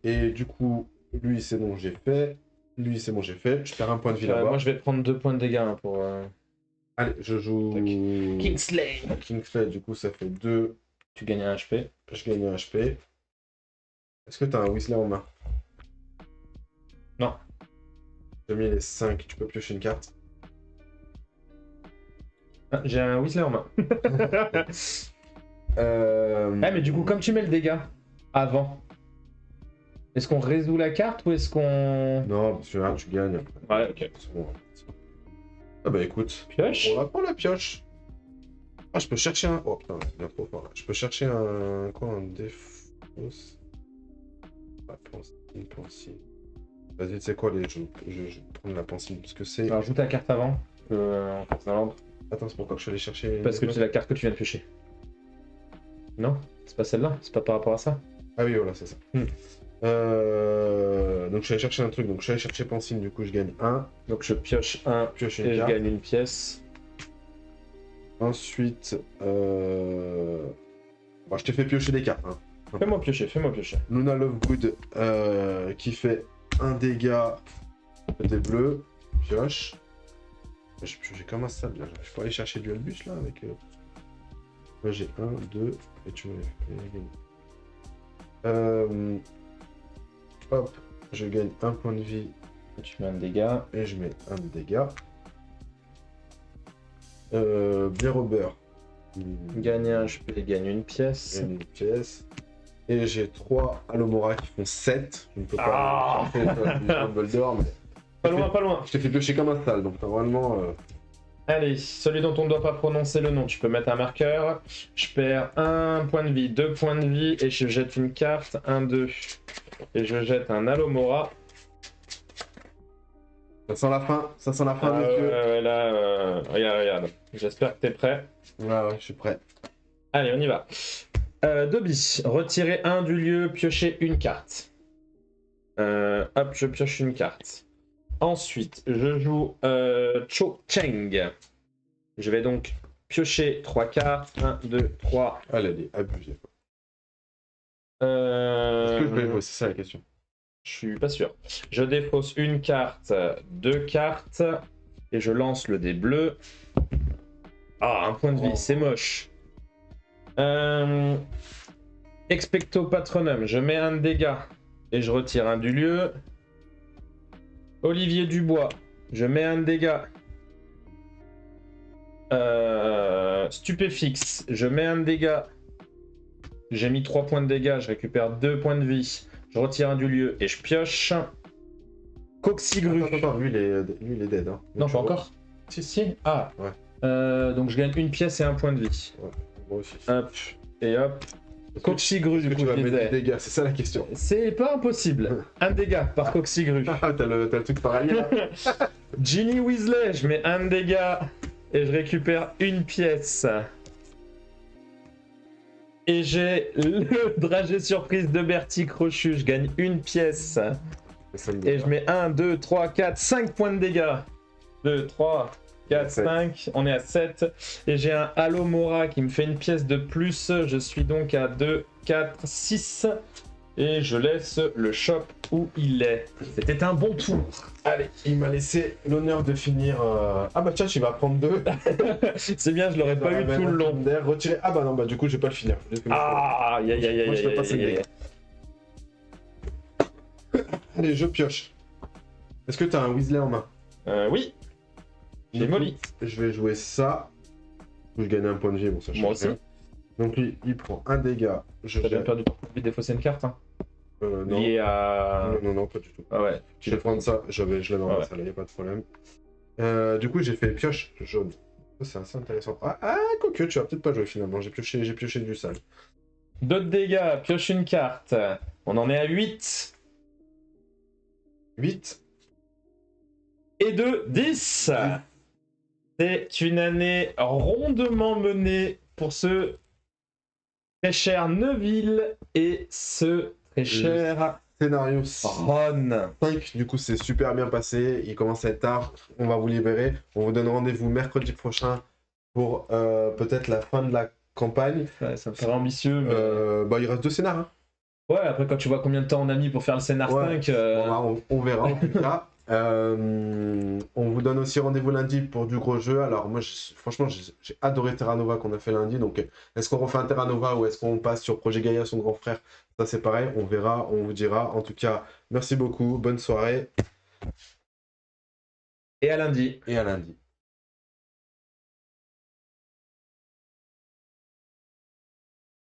Et du coup, lui, c'est bon, j'ai fait. Lui, c'est bon, j'ai fait. Je perds 1 point de vie là-bas. Moi, je vais prendre 2 points de dégâts hein, pour. Allez, je joue. Kingsley. Kingsley, du coup, ça fait 2. Tu gagnes 1 HP. Je gagne 1 HP. Est-ce que t'as un Weasley en main? Non. J'ai mis les 5. Tu peux piocher une carte. Ah, j'ai un Weasley en main. Mais du coup, comme tu mets le dégât avant, est-ce qu'on résout la carte ou est-ce qu'on. Non, parce que là, tu gagnes. Ouais, ok. C'est bon. Ah bah écoute. Pioche. On va prendre la pioche. Ah, je peux chercher un. Oh putain, c'est bien trop fort là. Je peux chercher un. Quoi, un défausse. Ah, pensée. Vas-y, tu sais quoi, je vais prendre la pensée parce que c'est. Rajoute la carte avant. En face dans l'ordre. Attends, c'est pourquoi que je suis allé chercher. Parce que c'est la carte que tu viens de piocher. Non? C'est pas celle-là? C'est pas par rapport à ça? Ah oui, voilà, c'est ça. Donc je suis allé chercher un truc, donc je suis allé chercher Pansine, du coup je gagne 1. Donc je pioche 1 Pioche une et je carte. gagne une pièce. Ensuite, bon, je t'ai fait piocher des cartes. Hein. Fais-moi piocher, fais-moi piocher. Luna Lovegood qui fait 1 dégât côté bleu. Pioche. J'ai comme un sale là. Je peux aller chercher du Albus là avec. Moi j'ai 1, 2 et tu me les gagner. Hop, je gagne 1 point de vie. Et tu mets un dégât. Et je mets 1 de dégâts. Bière au beurre. Gagner un HP, gagne une pièce. Gagne une pièce. Et j'ai 3 Alomora qui font 7. Je ne peux pas chercher un bol d'or, mais. Pas loin, pas loin. Je t'ai fait piocher comme un sale, donc normalement. Allez, celui dont on ne doit pas prononcer le nom, tu peux mettre un marqueur. Je perds 1 point de vie, 2 points de vie, et je jette une carte, 1, 2. Et je jette un Alomora. Ça sent la fin, monsieur. Ouais, là, regarde. J'espère que t'es prêt. Ouais, je suis prêt. Allez, on y va. Dobby, retirez 1 du lieu, piochez une carte. Hop, je pioche une carte. Ensuite, je joue Cho Cheng. Je vais donc piocher 3 cartes. 1, 2, 3. Elle est abusée. Est-ce que je vais jouer? C'est ça la question. Je suis pas sûr. Je défausse une carte, 2 cartes. Et je lance le dé bleu. Ah, 1 point de vie, c'est moche. Expecto Patronum, je mets 1 de dégâts. Et je retire 1 du lieu. Olivier Dubois, je mets 1 de dégâts. Stupéfixe, je mets 1 de dégâts. J'ai mis 3 points de dégâts, je récupère 2 points de vie. Je retire 1 du lieu et je pioche. Coxigru. Attends, lui il est dead. Hein. Non, pas encore. Si. Ah. Ouais. Donc je gagne une pièce et 1 point de vie. Ouais, moi aussi. Hop. Et hop. Coxigru, du coup, tu vas je mettre des disais. dégâts, c'est ça la question. C'est pas impossible. 1 dégât par Coxigru. Ah, t'as le truc parallèle là. Ginny Weasley, je mets 1 dégât et je récupère une pièce. Et j'ai le dragé surprise de Bertie Crochu, je gagne une pièce. Et je mets 1, 2, 3, 4, 5 points de dégâts. 2, 3, 4, 5, on est à 7. Et j'ai un Alomora qui me fait une pièce de plus. Je suis donc à 2, 4, 6. Et je laisse le shop où il est. C'était un bon tour. Allez, il m'a laissé l'honneur de finir. Ah bah tiens, tu vas prendre 2. C'est bien, je l'aurais pas eu tout le long. Retirer. Ah bah non, bah du coup, je vais pas le finir. Ah, aïe aïe aïe. Moi, je peux passer le dégât. Allez, je pioche. Est-ce que t'as un Weasley en main? Oui. J'ai Molly. Je vais jouer ça. Je gagne 1 point de vie, bon ça change. Moi aussi. Rien. Donc lui, il prend 1 dégât. T'as bien perdu ton vie de défausser une carte. Hein. Non. lié à... Non, pas du tout. Ah ouais. Je vais prendre ça, je l'ai dans la Ouais. salle, il n'y a pas de problème. Du coup, j'ai fait pioche jaune. C'est assez intéressant. Quoique, tu vas peut-être pas jouer finalement. J'ai pioché du sale. D'autres dégâts, pioche une carte. On en est à 8. 8. Et 2, 10. C'est une année rondement menée pour ce très cher Neville et ce très cher Scénario Ron. 5, du coup, c'est super bien passé. Il commence à être tard. On va vous libérer. On vous donne rendez-vous mercredi prochain pour peut-être la fin de la campagne. Ouais, ça me paraît ambitieux, mais... Il reste 2 scénars. Hein. Ouais, après, quand tu vois combien de temps on a mis pour faire le scénar 5... On verra en tout cas. On vous donne aussi rendez-vous lundi pour du gros jeu. Alors moi, franchement, j'ai adoré Terra Nova qu'on a fait lundi. Donc, est-ce qu'on refait un Terra Nova ou est-ce qu'on passe sur Projet Gaïa, son grand frère? Ça, c'est pareil. On verra, on vous dira. En tout cas, merci beaucoup. Bonne soirée. Et à lundi. Et à lundi.